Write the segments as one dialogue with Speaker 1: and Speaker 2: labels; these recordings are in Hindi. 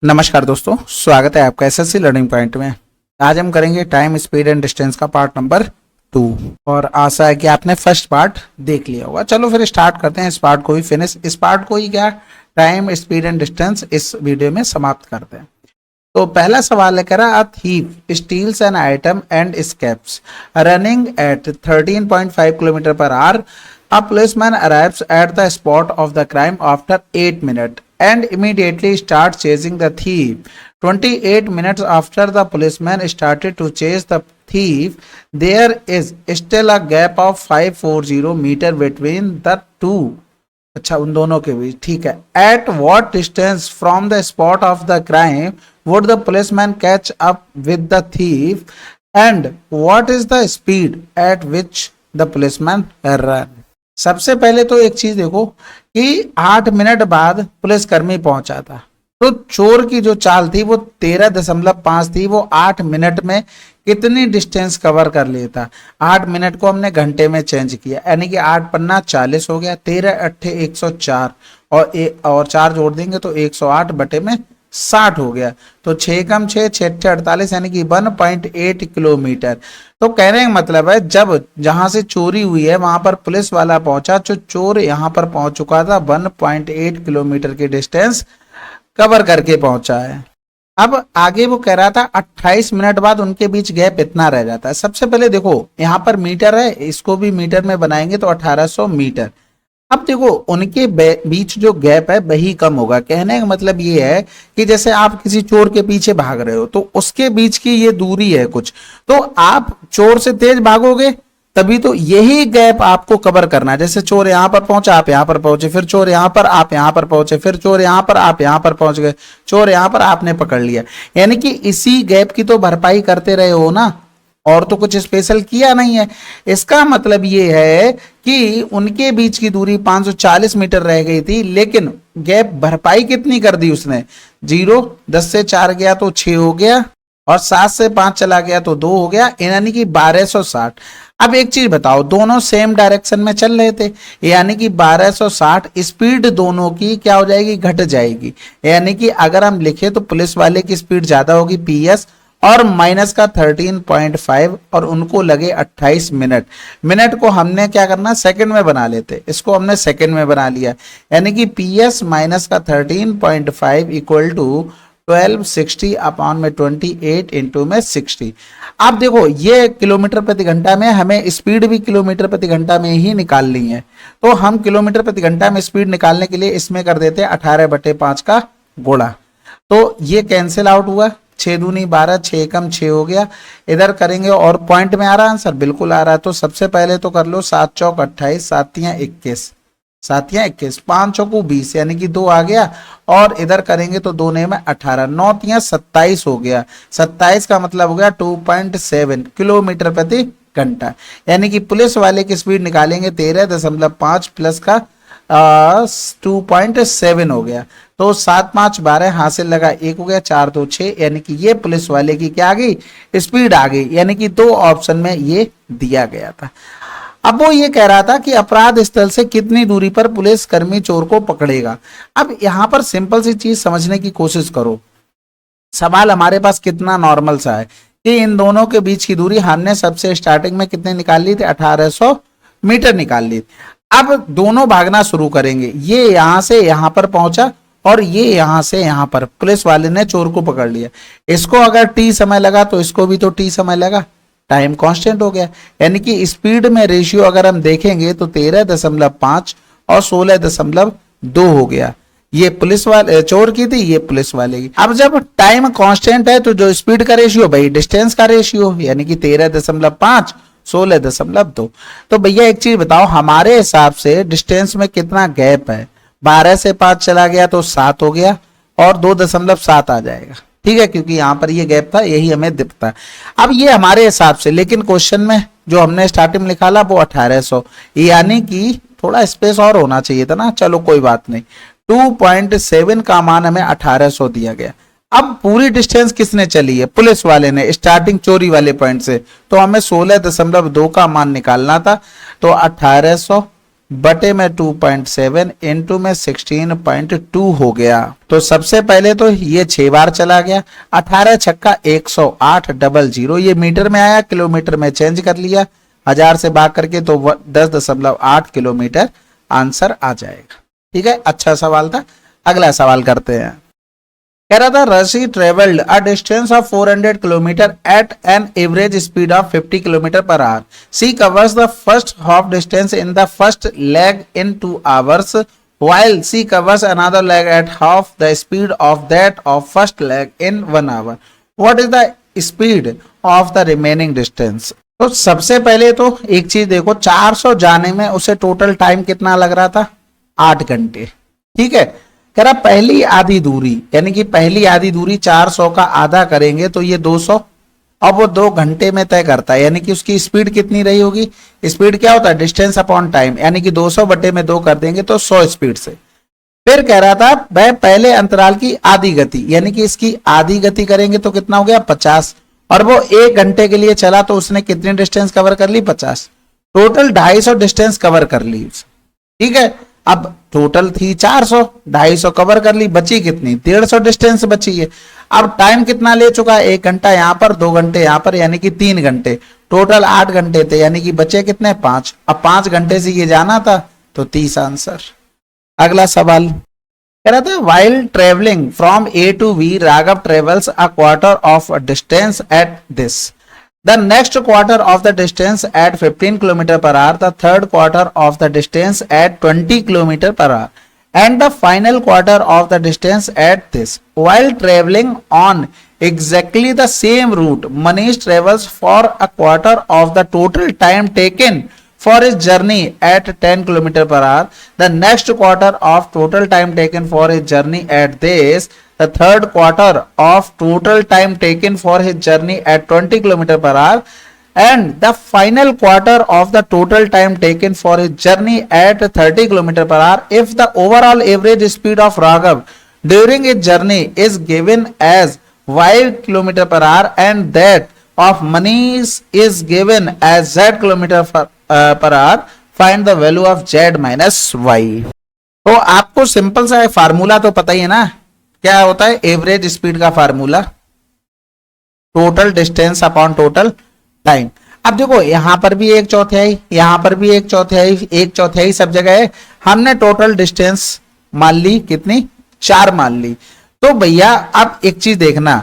Speaker 1: नमस्कार दोस्तों, स्वागत है आपका एसएससी लर्निंग पॉइंट में। आज हम करेंगे टाइम स्पीड एंड डिस्टेंस का पार्ट नंबर 2 और आशा है कि आपने फर्स्ट पार्ट देख लिया होगा। चलो फिर स्टार्ट करते हैं इस पार्ट को ही फिनिश, इस पार्ट को ही क्या टाइम स्पीड एंड डिस्टेंस इस वीडियो में समाप्त करते हैं। तो पहला सवाल है, कह रहा a thief steals an item and escapes running at 13.5 kilometre per hour. A policeman arrives at the spot of the crime after 8 minutes and immediately starts chasing the thief. 28 minutes after the policeman started to chase the thief, there is still a gap of 540 meter between the two. अच्छा, उन दोनों के बीच, ठीक है। At what distance from the spot of the crime would the policeman catch up with the thief and what is the speed at which the policeman run? सबसे पहले तो एक चीज देखो कि 8 मिनट बाद पुलिसकर्मी पहुंचा था, तो चोर की जो चाल थी वो 13.5 थी। वो 8 मिनट में कितनी डिस्टेंस कवर कर लेता? 8 मिनट को हमने घंटे में चेंज किया, यानी कि 8 पन्ना 40 हो गया, 13 अट्ठे 104 और 4 जोड़ देंगे तो 108 बटे में 60 हो गया। तो 6 कम 6 6 48 यानी कि 1.8 किलोमीटर। तो कहने का मतलब है जब जहां से चोरी हुई है वहां पर पुलिस वाला पहुंचा, जो चोर यहां पर पहुंच चुका था 1.8 किलोमीटर की डिस्टेंस कवर करके पहुंचा है। अब आगे वो कह रहा था 28 मिनट बाद उनके बीच गैप इतना रह जाता है। सबसे पहले देखो यहां पर मीटर है, इसको भी मीटर में बनाएंगे तो 1800 मीटर। अब देखो उनके बीच जो गैप है वही कम होगा। कहने का मतलब ये है कि जैसे आप किसी चोर के पीछे भाग रहे हो तो उसके बीच की ये दूरी है कुछ, तो आप चोर से तेज भागोगे तभी तो यही गैप आपको कवर करना है। जैसे चोर यहां पर पहुंचा, आप यहां पर पहुंचे, फिर चोर यहां पर, आप यहां पर पहुंचे, फिर चोर यहां पर, आप यहां पर पहुंच गए, चोर यहां पर, आपने पकड़ लिया। यानी कि इसी गैप की तो भरपाई करते रहे हो ना, और तो कुछ स्पेशल किया नहीं है। इसका मतलब ये है कि उनके बीच की दूरी 540 मीटर रह गई थी, लेकिन गैप भरपाई कितनी कर दी उसने? 0, 10 से 4 गया तो 6 हो गया, और 7 से 5 चला गया तो 2 हो गया, यानी कि 1260। अब एक चीज बताओ, दोनों सेम डायरेक्शन में चल रहे थे, यानी कि 1260 स्पीड दोनों की क्या हो जाएगी? घट जाएगी। यानी कि अगर हम लिखे तो पुलिस वाले की स्पीड ज्यादा होगी PS और माइनस का 13.5 और उनको लगे 28 मिनट। मिनट को हमने क्या करना, सेकंड में बना लेते, इसको हमने सेकंड में बना लिया, यानी कि PS माइनस का 13.5 इक्वल टू 1260 अपॉन में 28 इंटू में 60। अब देखो ये किलोमीटर प्रति घंटा में, हमें स्पीड भी किलोमीटर प्रति घंटा में ही निकालनी है, तो हम किलोमीटर प्रति घंटा में स्पीड निकालने के लिए इसमें कर देते हैं 18/5 का गुणा। तो ये कैंसिल आउट हुआ, 6 दूनी 12, 6 कम 6 हो गया। इधर करेंगे और पॉइंट में आ रहा आंसर, बिल्कुल आ रहा है। तो सबसे पहले तो कर लो 7 चौक 28, 7 21, 7 21, 5 चौको 20 यानी कि 2 आ गया, और इधर करेंगे तो 2 में 18, 9 27 हो गया। 27 का मतलब हो गया 2.7 किलोमीटर प्रति घंटा। यानी कि पुलिस वाले की स्पीड निकालेंगे 13.5 प्लस का 2.7 हो गया। तो 7 5 12 हासिल लगा 1 हो गया, 4 2 6, यानी कि ये पुलिस वाले की क्या आ गई? स्पीड आ गई। यानी कि 2 ऑप्शन में ये दिया गया था। अब वो ये कह रहा था कि अपराध स्थल से कितनी दूरी पर पुलिस कर्मी चोर को पकड़ेगा। अब यहां पर सिंपल सी चीज समझने की कोशिश करो। सवाल हमारे पास कितना नॉर्मल सा है कि इन दोनों के बीच की दूरी हमने सबसे स्टार्टिंग में कितने निकाल ली थी? 1800 मीटर निकाल ली। अब दोनों भागना शुरू करेंगे, ये यहां से यहां पर पहुंचा और ये यहां से यहां पर, पुलिस वाले ने चोर को पकड़ लिया। इसको अगर T समय लगा तो इसको भी तो T समय लगा, टाइम कांस्टेंट हो गया। यानी कि स्पीड में रेशियो अगर हम देखेंगे तो 13.5 और 16.2 हो गया। ये पुलिस वाले चोर की थी, ये पुलिस वाले की। अब जब टाइम कांस्टेंट है तो जो स्पीड का रेशियो भाई डिस्टेंस का रेशियो, यानी कि 13.5 16.2। तो भैया एक चीज बताओ, हमारे हिसाब से डिस्टेंस में कितना गैप है? 12 से 5 चला गया तो 7 हो गया, और 2.7 आ जाएगा, ठीक है, क्योंकि यहां पर ये गैप था, यही हमें दिखता है। अब ये हमारे हिसाब से, लेकिन क्वेश्चन में जो हमने स्टार्टिंग में निकाला वो 1800, यानी कि थोड़ा स्पेस और होना चाहिए था ना। चलो कोई बात नहीं, 2.7 का मान हमें 1800 दिया गया। अब पूरी डिस्टेंस किसने चली है? पुलिस वाले ने, स्टार्टिंग चोरी वाले पॉइंट से, तो हमें 16.2 का मान निकालना था। तो 1800 बटे में 2.7 इंटू में 16.2 हो गया। तो सबसे पहले तो ये 6 बार चला गया, 18 छक्का 108 डबल जीरो, ये मीटर में आया, किलोमीटर में चेंज कर लिया, 1000 से भाग करके तो 10.8 किलोमीटर आंसर आ जाएगा। ठीक है, अच्छा सवाल था। अगला सवाल करते हैं। कह रहा था Rashi travelled a distance of 400 kilometre at an average speed of 50 kilometre per hour. She covers the first half distance in the first leg in 2 hours while C covers another leg at half the speed of that of first leg in 1 hour. What is the speed of the remaining distance? तो सबसे पहले तो एक चीज देखो, 400 जाने में उसे टोटल टाइम कितना लग रहा था? 8 घंटे। ठीक है, कह रहा पहली आधी दूरी, यानी कि पहली आधी दूरी 400 का आधा करेंगे तो ये 200, अब वो 2 घंटे में तय करता है, यानी कि उसकी स्पीड कितनी रही होगी? स्पीड क्या होता है? डिस्टेंस अपॉन टाइम, यानी कि 200 बटे में 2 कर देंगे तो 100 स्पीड से। फिर कह रहा था वह पहले अंतराल की आधी गति, यानी कि इसकी आधी गति करेंगे तो कितना हो गया? 50, और वो 1 घंटे के लिए चला तो उसने कितनी डिस्टेंस कवर कर ली? 50। टोटल 250 डिस्टेंस कवर कर ली। ठीक है, अब टोटल थी 400, 250 कवर कर ली, बची कितनी? 150 डिस्टेंस बची है। अब टाइम कितना ले चुका है? 1 घंटा यहां पर, 2 घंटे यहां पर, यानी कि 3 घंटे। टोटल 8 घंटे थे, यानी कि बचे कितने? 5। अब 5 घंटे से ये जाना था तो 30 आंसर। अगला सवाल कह रहा था while travelling from A to B Raghav travels a quarter of distance at this. The next quarter of the distance at 15 km per hour, the third quarter of the distance at 20 km per hour, and the final quarter of the distance at this. While traveling on exactly the same route, Manish travels for a quarter of the total time taken for his journey at 10 km per hour. The next quarter of total time taken for his journey at this. The third quarter of total time taken for his journey at 20 km per hour, and the final quarter of the total time taken for his journey at 30 km per hour. If the overall average speed of Raghav during his journey is given as y km per hour and that of Manish is given as z km per hour, find the value of z minus y. तो आपको सिंपल सा फार्मूला तो पता ही है ना, क्या होता है? एवरेज स्पीड का formula total distance upon total time. अब देखो यहां पर भी 1/4, यहां पर भी 1/4, 1/4 सब जगह है। हमने टोटल डिस्टेंस मान ली कितनी? 4 मान ली। तो भैया अब एक चीज देखना,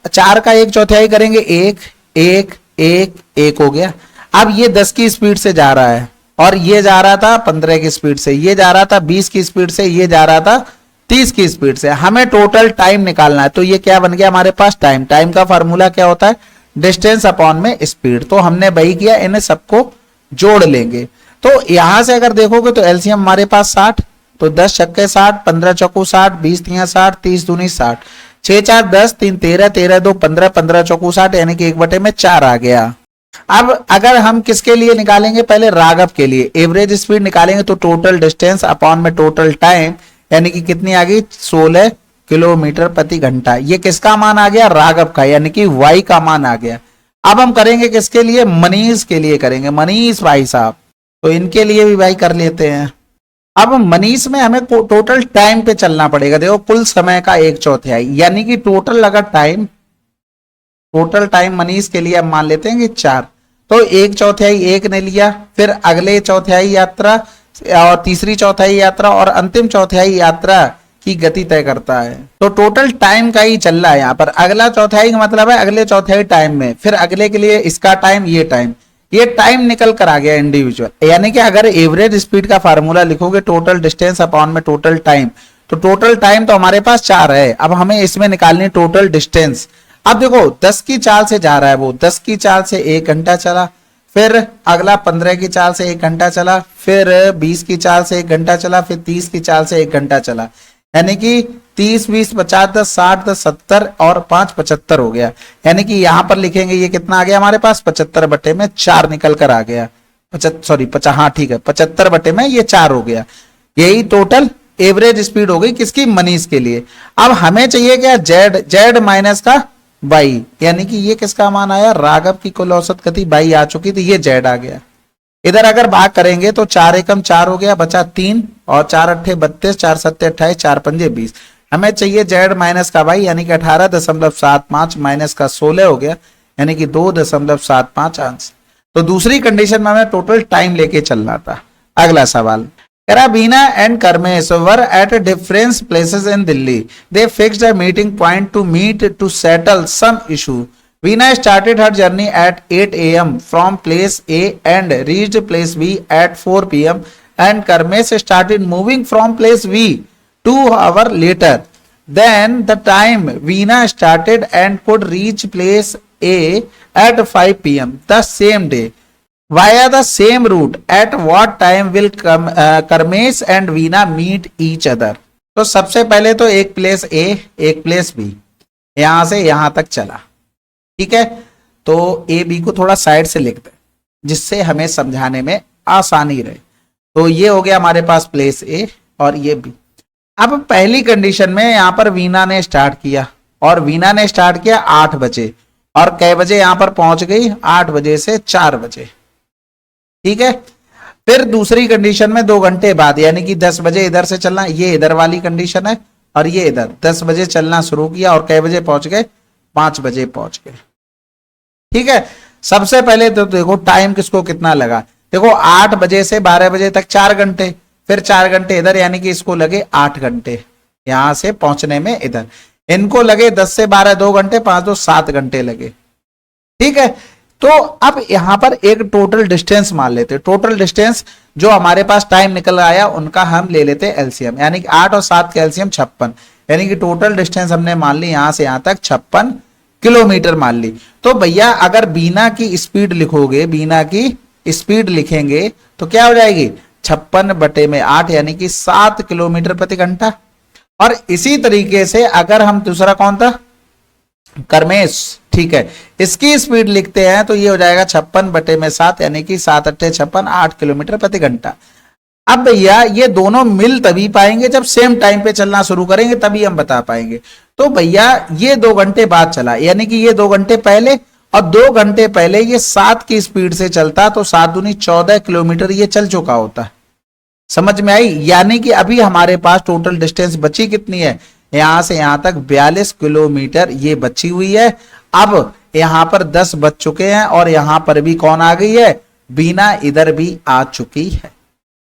Speaker 1: 4 का 1/4 करेंगे 1 1 1 1 हो गया। अब ये 10 की स्पीड से जा रहा है और ये जा रहा था 15 की स्पीड से, ये जा रहा था 20 की स्पीड से, ये जा रहा था 30 की स्पीड से। हमें टोटल टाइम निकालना है, तो ये क्या बन गया हमारे पास? टाइम। टाइम का फार्मूला क्या होता है? डिस्टेंस अपॉन में स्पीड। तो हमने वही किया, इन्हें सबको जोड़ लेंगे। तो यहां से अगर देखोगे तो एलसीएम हमारे पास 60, तो 10 छक्के 60, 15 चौकू 60, 20 तिया 60, 30 दूनी 60, 6 4 10, 3 13, 13 2 15, 15 चौकू 60, यानी कि 1/4 आ गया। अब अगर हम किसके लिए निकालेंगे? पहले राघव के लिए एवरेज स्पीड निकालेंगे, तो टोटल डिस्टेंस अपॉन में टोटल टाइम, यानी कि कितनी आ गई? 16 किलोमीटर प्रति घंटा। ये किसका मान आ गया? राघव का, यानी कि वाई का मान आ गया। अब हम करेंगे किसके लिए? मनीष के लिए करेंगे, मनीष भाई साहब। तो इनके लिए भी भाई कर लेते हैं। अब मनीष में हमें टोटल टाइम पे चलना पड़ेगा। देखो कुल समय का 1/4, यानी कि टोटल अगर टाइम, टोटल टाइम मनीष के लिए अब मान लेते हैं कि 4, तो 1/4 एक ने लिया, फिर अगले चौथाई यात्रा और तीसरी चौथाई यात्रा और अंतिम चौथाई यात्रा की गति तय करता है। तो टोटल टाइम का ही चल रहा है यहाँ पर। अगला चौथाई का मतलब है अगले चौथाई टाइम में, फिर अगले के लिए इसका टाइम, ये टाइम निकल कर आ गया इंडिविजुअल। यानी कि अगर एवरेज स्पीड का फार्मूला लिखोगे टोटल डिस्टेंस अपॉन में टोटल टाइम, तो टोटल टाइम तो हमारे पास 4 है। अब हमें इसमें निकालनी टोटल डिस्टेंस। अब देखो 10 की चाल से जा रहा है वो, 10 की चाल से 1 घंटा चला, फिर अगला 15 की चाल से 1 घंटा चला, फिर 20 की चाल से 1 घंटा चला, फिर 30 की चाल से 1 घंटा चला, यानी कि 30 20 50 10 60 10 70 और 5 75 हो गया। यानी कि यहां पर लिखेंगे ये कितना आ गया हमारे पास? 75/4 निकल कर आ गया। 50 हाँ ठीक है, 75 में ये 4 हो गया। यही टोटल एवरेज स्पीड हो गई किसकी? मनीष के लिए। अब हमें चाहिए क्या? जेड माइनस का बाई, यानी कि ये किसका मान आया? राघव की कुल औसत गति बाई आ चुकी थी, ये जेड आ गया। इधर अगर भाग करेंगे तो 4 एकम 4 हो गया, बचा 3 और 4 अट्ठे 32, 4 सत्ते 28, 4 पंजे 20। हमें चाहिए जेड माइनस का वाई, यानी कि 18.75 माइनस का 16 हो गया, यानी कि 2.75 आंसर। तो दूसरी कंडीशन में हमें टोटल टाइम लेके चलना था। अगला सवाल कह रहा Beena and Karmesh were at different places in Delhi, they fixed a meeting point to meet to settle some issue. Veena started her journey at 8 a.m. from place A and reached place B at 4 p.m. and Karmesh started moving from place B 2 hours later. Then the time Veena started and could reach place A at 5 p.m. the same day via the same route. At what time will Karmesh and Veena meet each other? तो सबसे पहले तो एक प्लेस A एक प्लेस B, यहां से यहां तक चला, ठीक है। तो ए बी को थोड़ा साइड से लिख दे जिससे हमें समझाने में आसानी रहे। तो ये हो गया हमारे पास प्लेस ए और ये बी। अब पहली कंडीशन में यहां पर वीना ने स्टार्ट किया और वीना ने स्टार्ट किया 8 बजे और कै बजे यहां पर पहुंच गई 8 बजे से 4 बजे, ठीक है। फिर दूसरी कंडीशन में 2 घंटे बाद यानी कि 10 बजे इधर से चलना, ये इधर वाली कंडीशन है और ये इधर 10 बजे चलना शुरू किया और कै बजे पहुंच गए 5 बजे पहुंच गए, ठीक है। सबसे पहले तो देखो टाइम किसको कितना लगा, देखो 8 बजे से 12 बजे तक 4 घंटे, फिर 4 घंटे इधर यानी कि इसको लगे 8 घंटे यहां से पहुंचने में, इधर इनको लगे 10 से 12 2 घंटे, 5 2 7 घंटे लगे, ठीक है। तो अब यहां पर एक टोटल डिस्टेंस मान लेते, टोटल डिस्टेंस जो हमारे पास टाइम निकल आया उनका हम ले लेते एलसीएम, यानी कि 8 और 7 का एलसीएम 56, यानी कि टोटल डिस्टेंस हमने मान ली यहां से यहां तक 56 किलोमीटर मान ली। तो भैया अगर बीना की स्पीड लिखोगे, बीना की स्पीड लिखेंगे तो क्या हो जाएगी 56/8 यानी कि 7 किलोमीटर प्रति घंटा। और इसी तरीके से अगर हम दूसरा कौन था करमेश, ठीक है, इसकी स्पीड लिखते हैं तो ये हो जाएगा 56/7 यानी कि 7 अट्ठे 56 8 किलोमीटर प्रति घंटा। अब भैया ये दोनों मिल तभी पाएंगे जब सेम टाइम पे चलना शुरू करेंगे, तभी हम बता पाएंगे। तो भैया ये 2 घंटे बाद चला, यानी कि ये 2 घंटे पहले और 2 घंटे पहले ये 7 की स्पीड से चलता तो 7 दूनी 14 किलोमीटर ये चल चुका होता। समझ में आई? यानी कि अभी हमारे पास टोटल डिस्टेंस बची कितनी है, यहां से यहां तक 42 किलोमीटर ये बची हुई है। अब यहां पर 10 बज चुके हैं और यहां पर भी कौन आ गई है, बीना इधर भी आ चुकी है।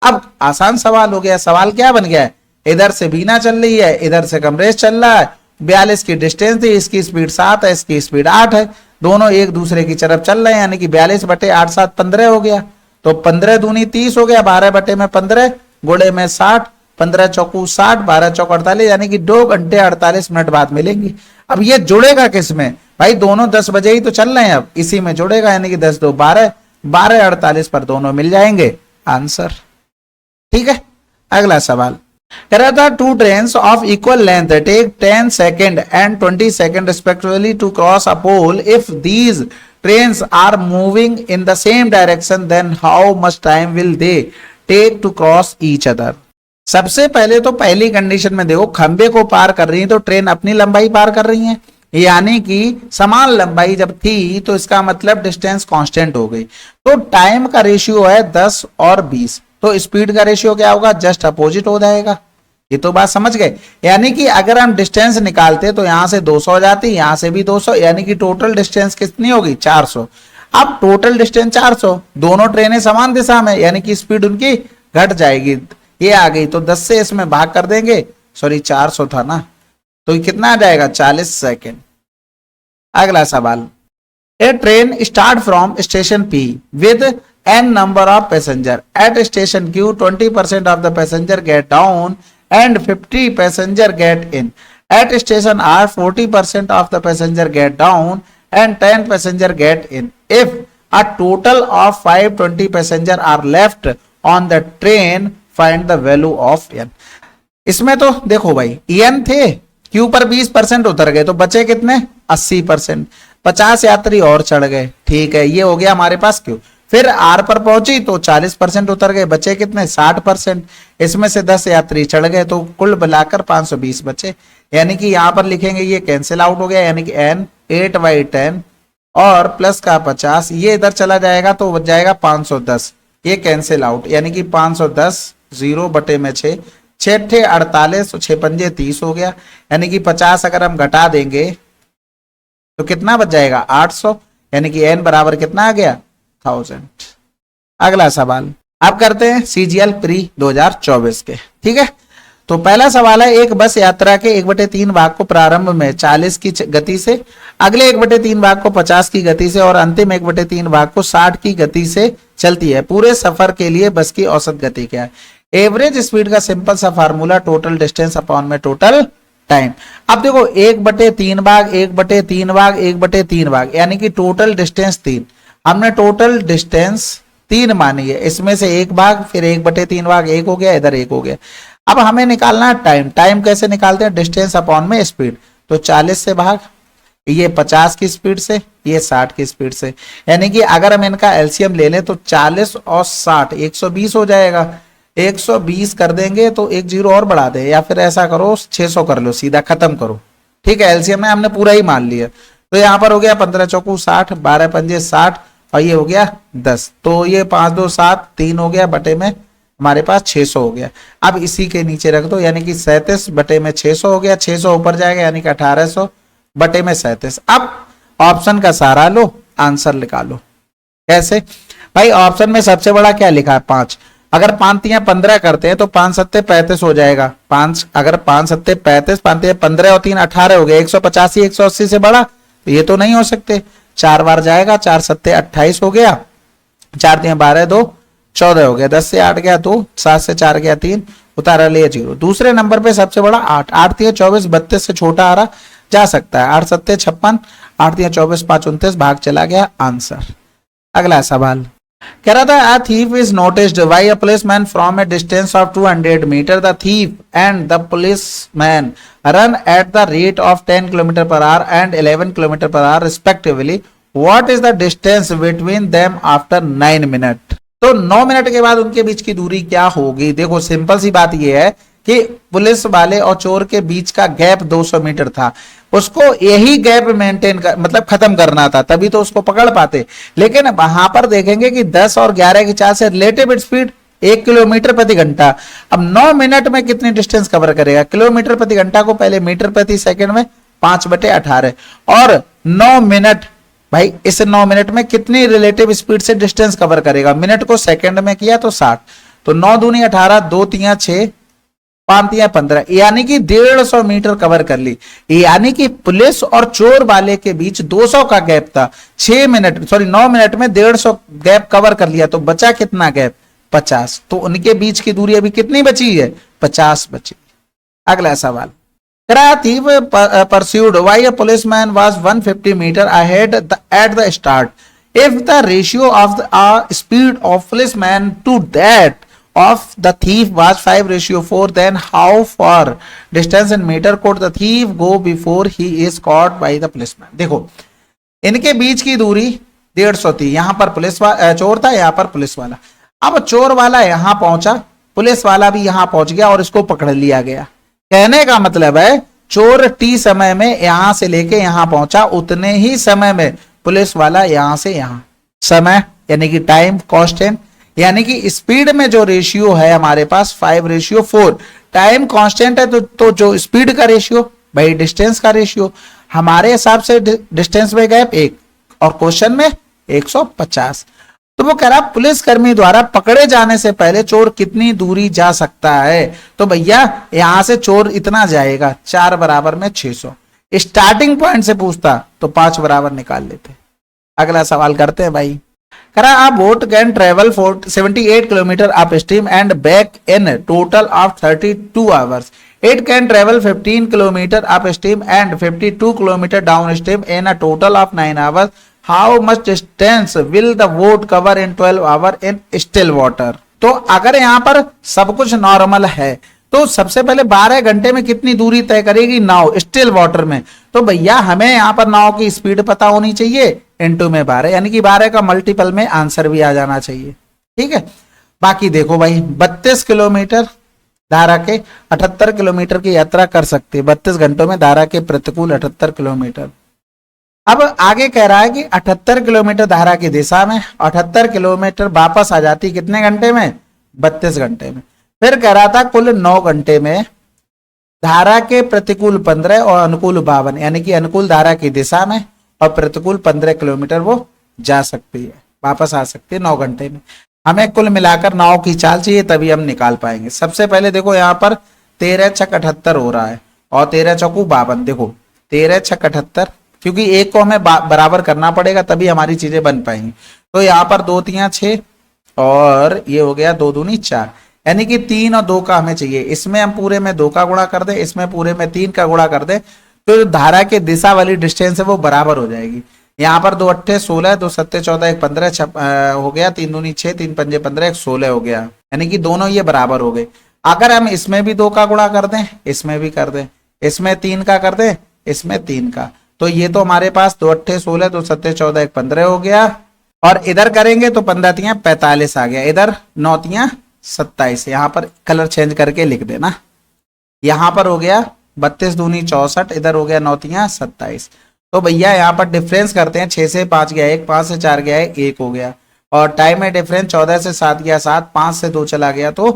Speaker 1: अब आसान सवाल हो गया। सवाल क्या बन गया है, इधर से बीना चल रही है, इधर से कमरेश चल रहा है, 42 की डिस्टेंस थी, इसकी स्पीड 7 है, इसकी स्पीड 8 है, दोनों एक दूसरे की तरफ चल रहे हैं, यानी कि 42/8 7 15 हो गया। तो 15 दूनी 30 हो गया, 12/15 गुणे में 60, 15 चौकू 60, 12 चौक 48, यानी कि 2 घंटे 48 मिनट बाद मिलेंगी। अब ये जुड़ेगा किसमें भाई, दोनों 10 बजे ही तो चल रहे हैं, अब इसी में जुड़ेगा, यानी कि 10 2 12, 12:48 पर दोनों मिल जाएंगे, आंसर, ठीक है। अगला सवाल कह रहा था 2 trains of equal length take 10 second and 20 second respectively to cross a pole, if these trains are moving in the same direction then how much time will they take to cross each other. सबसे पहले तो पहली कंडीशन में देखो खंबे को पार कर रही है तो ट्रेन अपनी लंबाई पार कर रही है, यानी कि समान लंबाई जब थी तो इसका मतलब डिस्टेंस कांस्टेंट हो गई। तो टाइम का रेशियो है 10 और 20, तो स्पीड का रेशियो क्या होगा, जस्ट अपोजिट हो जाएगा। ये तो बात समझ गए। यानी कि अगर हम डिस्टेंस निकालते तो यहां से 200 हो जाती, यहां से भी 200, यानी कि टोटल डिस्टेंस कितनी होगी 400। अब टोटल डिस्टेंस 400, दोनों ट्रेनें समान दिशा में, यानी कि स्पीड उनकी घट जाएगी, ये आ गई तो 10 से इसमें भाग कर देंगे, सॉरी 400 था ना, तो कितना आ जाएगा 40 सेकेंड। अगला सवाल, a train start from station P with n number of passenger at station Q, 20% of the passenger get down and 50 passenger get in. At station R, 40% of the passenger get down and 10 passenger get in. If a total of 520 passenger are left on the train, find the value of n. इसमें तो देखो भाई n थे, Q पर 20% उतर गए तो बचे कितने 80%, 50 यात्री और चढ़ गए, ठीक है, ये हो गया हमारे पास Q। फिर आर पर पहुंची तो 40% उतर गए, बचे कितने 60%, इसमें से 10 यात्री चढ़ गए तो कुल मिलाकर 520 बचे, यानी कि यहां पर लिखेंगे ये कैंसिल आउट हो गया, यानी कि n 8/10 और प्लस का 50 ये इधर चला जाएगा तो बच जाएगा 510, ये कैंसिल आउट, यानी कि 510 0 बटे में 6, 6 थे 48, 6 पंजे 30 हो गया, यानी कि 50 अगर हम घटा देंगे तो कितना बच जाएगा 800, यानी कि n बराबर कितना आ गया 1000। अगला सवाल अब करते हैं सीजीएल प्री 2024 के, ठीक है। तो पहला सवाल है, एक बस यात्रा के 1/3 भाग को प्रारंभ में 40 की गति से, अगले 1/3 भाग को 50 की गति से और अंतिम 1/3 भाग को 60 की गति से चलती है। पूरे सफर के लिए बस की औसत गति क्या है? एवरेज स्पीड का सिंपल सा फार्मूला टोटल डिस्टेंस अपॉन में टोटल टाइम। अब देखो 1/3 भाग 1/3 भाग 1/3 भाग, यानी कि टोटल डिस्टेंस 3, हमने टोटल डिस्टेंस 3 मानी है, इसमें से एक भाग, फिर 1/3 भाग 1 हो गया, इधर 1 हो गया। अब हमें निकालना है टाइम। टाइम कैसे निकालते हैं? डिस्टेंस अपॉन में स्पीड। तो 40 से भाग, ये 50 की स्पीड से, ये 60 की स्पीड से, यानी कि अगर हम इनका एलसीएम ले लें तो 40 और 60 120 हो जाएगा। 120 कर देंगे तो एक जीरो और बढ़ा दे, या फिर ऐसा करो 600 कर लो, सीधा खत्म करो, ठीक है। एलसीएम में हमने पूरा ही मान लिया, तो यहाँ पर हो गया 15 चौकू 60, 12 पंजे 60 और ये हो गया 10, तो ये 5 2 7 3 हो गया, बटे में हमारे पास 600 हो गया। अब इसी के नीचे रख दो, यानी कि 37 बटे में 600 हो गया, 600 ऊपर जाएगा यानी कि 1800 बटे में 37। अब ऑप्शन का सहारा लो, आंसर निकालो। कैसे भाई? ऑप्शन में सबसे बड़ा क्या लिखा है? 5। अगर 5 तियां 15 करते हैं तो 5 सत्ते 35 हो जाएगा। 5 अगर 5 सत्ते 35, 5 तियां 15 और 3 18 हो गया। 185 180 से बड़ा तो ये तो नहीं हो सकते। 4 बार जाएगा, 4 सत्ते 28 हो गया, 4 तियां 12 2 14 हो गया, 10 से 8 गया 2, 7 से 4 गया 3, उतारा लिया 0। दूसरे नंबर पे सबसे बड़ा 8, 8 तियां 24, 32 से छोटा आ रहा जा सकता है। 8 सत्ते 56, 8 तियां 24, 5 29, भाग चला गया, आंसर। अगला सवाल कह रहा था, a thief is noticed by a policeman from a distance of 200 meter. The thief and the policeman run at the rate of 10 km per hour and 11 km per hour respectively. What is the distance between them after 9 minutes? तो 9 मिनट के बाद उनके बीच की दूरी क्या होगी? देखो सिंपल सी बात यह है कि पुलिस वाले और चोर के बीच का गैप 200 मीटर था, उसको यही गैप मेंटेन कर मतलब खत्म करना था, तभी तो उसको पकड़ पाते। लेकिन वहां पर देखेंगे कि 10 और 11 की चाल से रिलेटिव स्पीड 1 किलोमीटर प्रति घंटा। अब 9 मिनट में कितनी डिस्टेंस कवर करेगा? किलोमीटर प्रति घंटा को पहले मीटर प्रति सेकंड में 5/18 और 9 मिनट, भाई इस 9 मिनट में कितनी रिलेटिव स्पीड से डिस्टेंस कवर करेगा? मिनट को सेकंड में किया तो 60, तो 9 दूनी 18, 2 तियां 6, 5 तियां 15, यानी कि 150 मीटर कवर कर ली। यानी कि पुलिस और चोर वाले के बीच 200 का गैप था, 9 मिनट में 150 गैप कवर कर लिया, तो बचा कितना गैप? 50। तो उनके बीच की दूरी अभी कितनी बची है? 50 बची। अगला सवाल, thief pursued why a policeman was 150 meter ahead at the start. If the ratio of the speed of policeman to that of the thief was 5:4, then how far distance in meter could the thief go before he is caught by the policeman? देखो इनके बीच की दूरी 150 थी, यहां पर चोर था, यहां पर पुलिस वाला। अब चोर वाला यहां पहुंचा, पुलिस वाला भी यहां पहुंच गया और इसको पकड़ लिया गया। कहने का मतलब है चोर टी समय में यहां से लेके यहां पहुंचा, उतने ही समय में पुलिस वाला यहां से यहां। समय यानी कि टाइम कांस्टेंट, यानी कि स्पीड में जो रेशियो है हमारे पास 5:4, टाइम कांस्टेंट है तो जो स्पीड का रेशियो भाई डिस्टेंस का रेशियो, हमारे हिसाब से डिस्टेंस में गैप 1 और क्वेश्चन में 150। तो वो कह रहा पुलिसकर्मी द्वारा पकड़े जाने से पहले चोर कितनी दूरी जा सकता है? तो भैया यहां से चोर इतना जाएगा, 4 बराबर में 600। स्टार्टिंग पॉइंट से पूछता तो 5 बराबर निकाल लेते। अगला सवाल करते हैं भाई, कह रहा boat can travel 78 kilometre up stream and back in total of 32 hours. It can travel 15 kilometer upstream and 52 kilometer downstream in a total of 9 hours. How much distance will the boat cover in 12 hours in still water? तो अगर यहाँ पर सब कुछ नॉर्मल है तो सबसे पहले 12 घंटे में कितनी दूरी तय करेगी नाव स्टिल वाटर में? तो भैया हमें यहाँ पर नाव की स्पीड पता होनी चाहिए, इनटू में 12, यानी कि 12 का मल्टीपल में आंसर भी आ जाना चाहिए। ठीक है, बाकी देखो भाई 32 किलोमीटर धारा के 78 किलोमीटर की यात्रा कर सकते हैं 32 घंटों में, धारा के प्रतिकूल 78 किलोमीटर। अब आगे कह रहा है कि 78 किलोमीटर धारा की दिशा में, 78 किलोमीटर वापस आ जाती कितने घंटे में, 32 घंटे में। फिर कह रहा था कुल 9 घंटे में धारा के प्रतिकूल 15 और अनुकूल 52, यानी कि अनुकूल धारा की दिशा में और प्रतिकूल 15 किलोमीटर वो जा सकती है, वापस आ सकती है 9 घंटे में। हमें कुल मिलाकर 9 की चाल चाहिए, तभी हम निकाल पाएंगे। सबसे पहले देखो यहाँ पर 13 छक 78 हो रहा है और 13 चौकू 52। देखो 13 छक 78, क्योंकि एक को हमें बराबर करना पड़ेगा तभी हमारी चीजें बन पाएंगी। तो यहाँ पर 2 3 6 और ये हो गया 2 दूनी 4, यानी कि 3 और 2 का हमें चाहिए। इसमें हम पूरे में 2 का गुणा कर दे, इसमें पूरे में 3 का गुणा कर दे, तो जो धारा के दिशा वाली डिस्टेंस है वो बराबर हो जाएगी। यहाँ पर 2 8 16, 2 7 14, 1 15 हो गया, 3 दूनी 6, 3 पंजे 15, 1 16 हो गया, यानी कि दोनों ये बराबर हो गए। अगर हम इसमें भी 2 का गुणा कर दें, इसमें भी कर दें, इसमें 3 का कर दें, इसमें 3 का, तो ये तो हमारे पास 2 8 16, 2 7 14, 1 15 हो गया। और इधर करेंगे तो 15 तियां 45 आ गया, इधर 9 तियां 27। यहाँ पर कलर चेंज करके लिख देना। यहाँ पर हो गया 32 दूनी 64, इधर हो गया 9 तियां 27। तो भैया यहाँ पर डिफरेंस करते हैं, 6 से 5 गया 1, 5 से 4 गया 1 हो गया, और टाइम में डिफरेंस 14 से 7 गया 7, 5 से 2 चला गया तो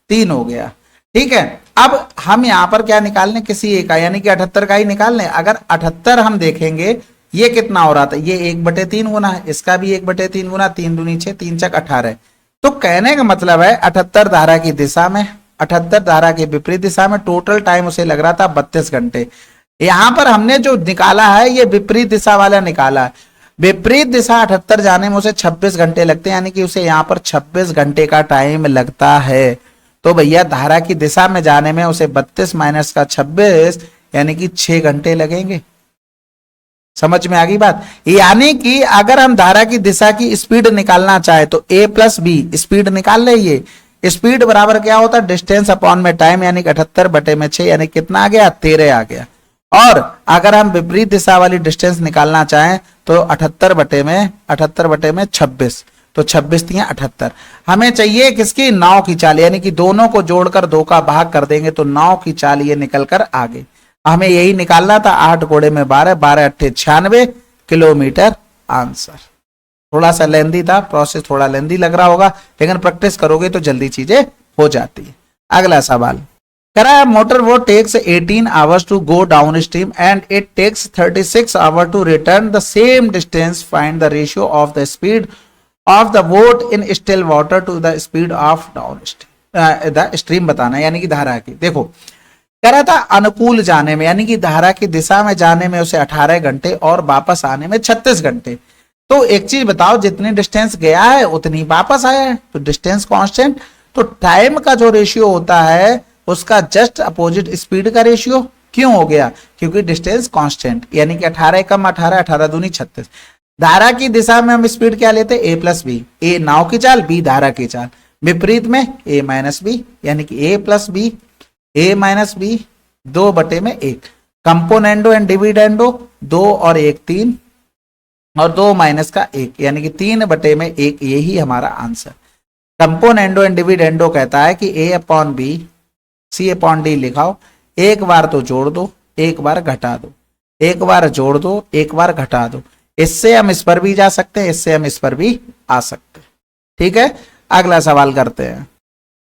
Speaker 1: 3 हो गया। ठीक है, अब हम यहाँ पर क्या निकालने, किसी एक का, यानी कि 78 का ही निकालने। अगर 78 हम देखेंगे ये कितना हो रहा था, ये 1/3 गुना है, इसका भी 1/3 गुना, 3 दूनी 6, 3 छक 18। तो कहने का मतलब है 78 धारा की दिशा में, 78 धारा की विपरीत दिशा में टोटल टाइम उसे लग रहा था 32 घंटे। यहां पर हमने जो निकाला है ये विपरीत दिशा वाला निकाला है। विपरीत दिशा 78 जाने में उसे 26 घंटे लगते हैं, यानी कि उसे यहाँ पर 26 घंटे का टाइम लगता है। तो भैया धारा की दिशा में जाने में उसे 32 माइनस का 26, यानी कि 6 घंटे लगेंगे। समझ में आ गई बात? यानी कि अगर हम धारा की दिशा की स्पीड निकालना चाहे तो a प्लस बी स्पीड निकाल ले। ये स्पीड बराबर क्या होता है, डिस्टेंस अपॉन में टाइम, यानी कि 78 बटे में 6, यानी कितना आ गया, 13 आ गया। और अगर हम विपरीत दिशा वाली डिस्टेंस निकालना चाहें तो 78 बटे में 26, तो 26 तियां 78। हमें चाहिए किसकी, 9 की चाल, यानी कि दोनों को जोड़कर 2 का भाग कर देंगे तो 9 की चाल ये निकल कर आ गई। हमें यही निकालना था, 8 घोड़े में 12, 12 8 96 किलोमीटर आंसर। थोड़ा सा लेंदी था, प्रोसेस थोड़ा लेंदी लग रहा होगा, लेकिन प्रैक्टिस करोगे तो जल्दी चीजें हो जाती है। अगला सवाल करा, motor boat takes 18 hours to go down stream and it takes 36 hour to return the same distance, find the ratio of the speed of the boat in still water to the speed of down stream. The stream बताना, यानी कि धारा की। देखो कह रहा था अनुकूल जाने में, यानी कि धारा की दिशा में जाने में उसे 18 घंटे और वापस आने में 36 घंटे। तो एक चीज बताओ, जितनी डिस्टेंस गया है उतनी वापस आया है, तो डिस्टेंस कांस्टेंट। तो टाइम का जो रेशियो होता है उसका जस्ट अपोजिट स्पीड का रेशियो क्यों हो गया, क्योंकि डिस्टेंस कांस्टेंट, यानी कि 18 कम 18, 18 दूनी 36। धारा की दिशा में हम स्पीड क्या लेते हैं, a प्लस बी, ए नाव की चाल, बी धारा की चाल। विपरीत में a माइनस बी, यानी कि a plus B, a minus B, 2 बटे में 1। कंपोनेंडो एंड डिविडेंडो 2 और 1 3, और 2 माइनस का 1, यानी कि 3 बटे में 1, यही हमारा आंसर। कंपोनेंडो एंड डिविडेंडो कहता है कि a upon B C upon D लिखाओ, एक बार तो जोड़ दो, एक बार घटा दो, एक बार जोड़ दो, एक बार घटा दो। इससे हम इस पर भी जा सकते हैं, इससे हम इस पर भी आ सकते हैं। ठीक है, अगला सवाल करते हैं।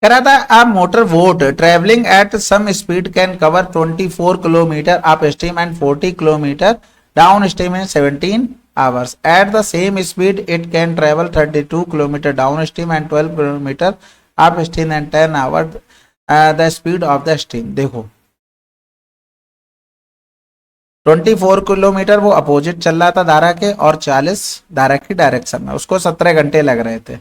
Speaker 1: कह रहा था a motor boat travelling at some speed can cover 24 kilometre up stream and 40 kilometre down stream in 17 hours. At the same speed it can travel 32 kilometre down stream and 12 kilometre up stream and 10 hour the speed of the stream. देखो 24 किलोमीटर वो अपोजिट चल रहा था धारा के, और 40 धारा की डायरेक्शन में, उसको 17 घंटे लग रहे थे।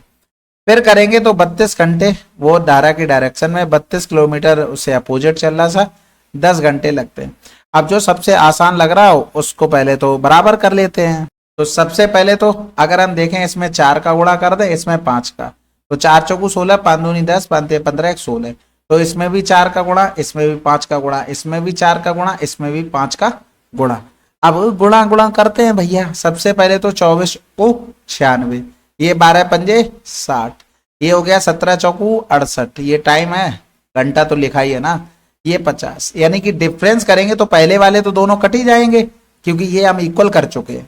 Speaker 1: फिर करेंगे तो 32 घंटे वो धारा की डायरेक्शन में, 32 किलोमीटर उससे अपोजिट चल रहा था, 10 घंटे लगते हैं। अब जो सबसे आसान लग रहा हो उसको पहले तो बराबर कर लेते हैं। तो सबसे पहले तो अगर हम देखें, इसमें 4 का गुणा कर दे, इसमें 5 का, तो 4 चौकू 16, 5 दूनी 10, 5 15, 1 16। तो इसमें भी 4 का गुणा, इसमें भी 5 का गुणा, इसमें भी 4 का गुणा, इसमें भी 5 का गुणा। अब गुणा गुणा करते हैं भैया। सबसे पहले तो 24 को 96, ये 12 पंजे 60, ये हो गया 17 चौकू 68, ये टाइम है, घंटा तो लिखा ही है ना, ये 50। यानी कि डिफरेंस करेंगे तो पहले वाले तो दोनों कट ही जाएंगे, क्योंकि ये हम इक्वल कर चुके हैं।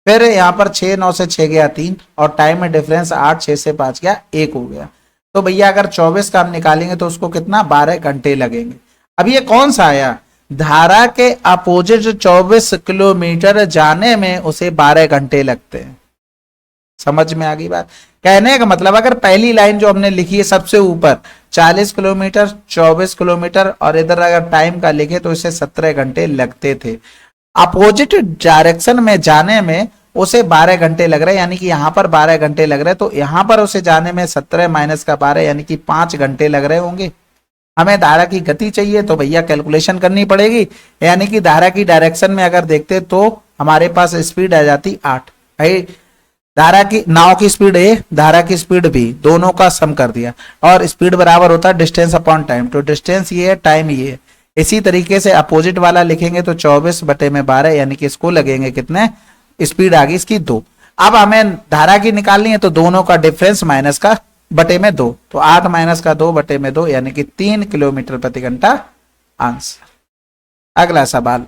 Speaker 1: फिर यहाँ पर 6 9 से 6 गया 3 और टाइम में डिफरेंस 8 6 से 5 गया 1 हो गया। तो भैया अगर 24 का हम निकालेंगे तो उसको कितना 12 घंटे लगेंगे। अब ये कौन सा आया, धारा के अपोजिट 24 किलोमीटर जाने में उसे 12 घंटे लगते हैं। समझ में आ गई बात। कहने का मतलब अगर पहली लाइन जो हमने लिखी है सबसे ऊपर 40 किलोमीटर 24 किलोमीटर और इधर अगर टाइम का लिखे तो इसे 17 घंटे लगते थे। अपोजिट डायरेक्शन में जाने में उसे 12 घंटे लग रहे हैं, यानी कि यहां पर 12 घंटे लग रहे हैं, तो यहां पर उसे जाने में 17 माइनस का 12 यानी कि 5 घंटे लग रहे होंगे। हमें धारा की गति चाहिए तो भैया कैलकुलेशन करनी पड़ेगी, यानी कि धारा की डायरेक्शन में अगर देखते तो हमारे पास स्पीड आ जाती 8। भाई धारा की नाव की स्पीड ए, धारा की स्पीड बी, दोनों का सम कर दिया और स्पीड बराबर होता है डिस्टेंस अपॉन टाइम। तो डिस्टेंस ये है, टाइम ये है। इसी तरीके से अपोजिट वाला लिखेंगे तो 24 बटे में 12 यानी कि इसको लगेंगे कितने, स्पीड आ गई इसकी 2। अब हमें धारा की निकालनी है तो दोनों का डिफरेंस माइनस का बटे में 2, तो 8 माइनस का 2 बटे में 2 यानी कि 3 किलोमीटर प्रति घंटा आंसर। अगला सवाल,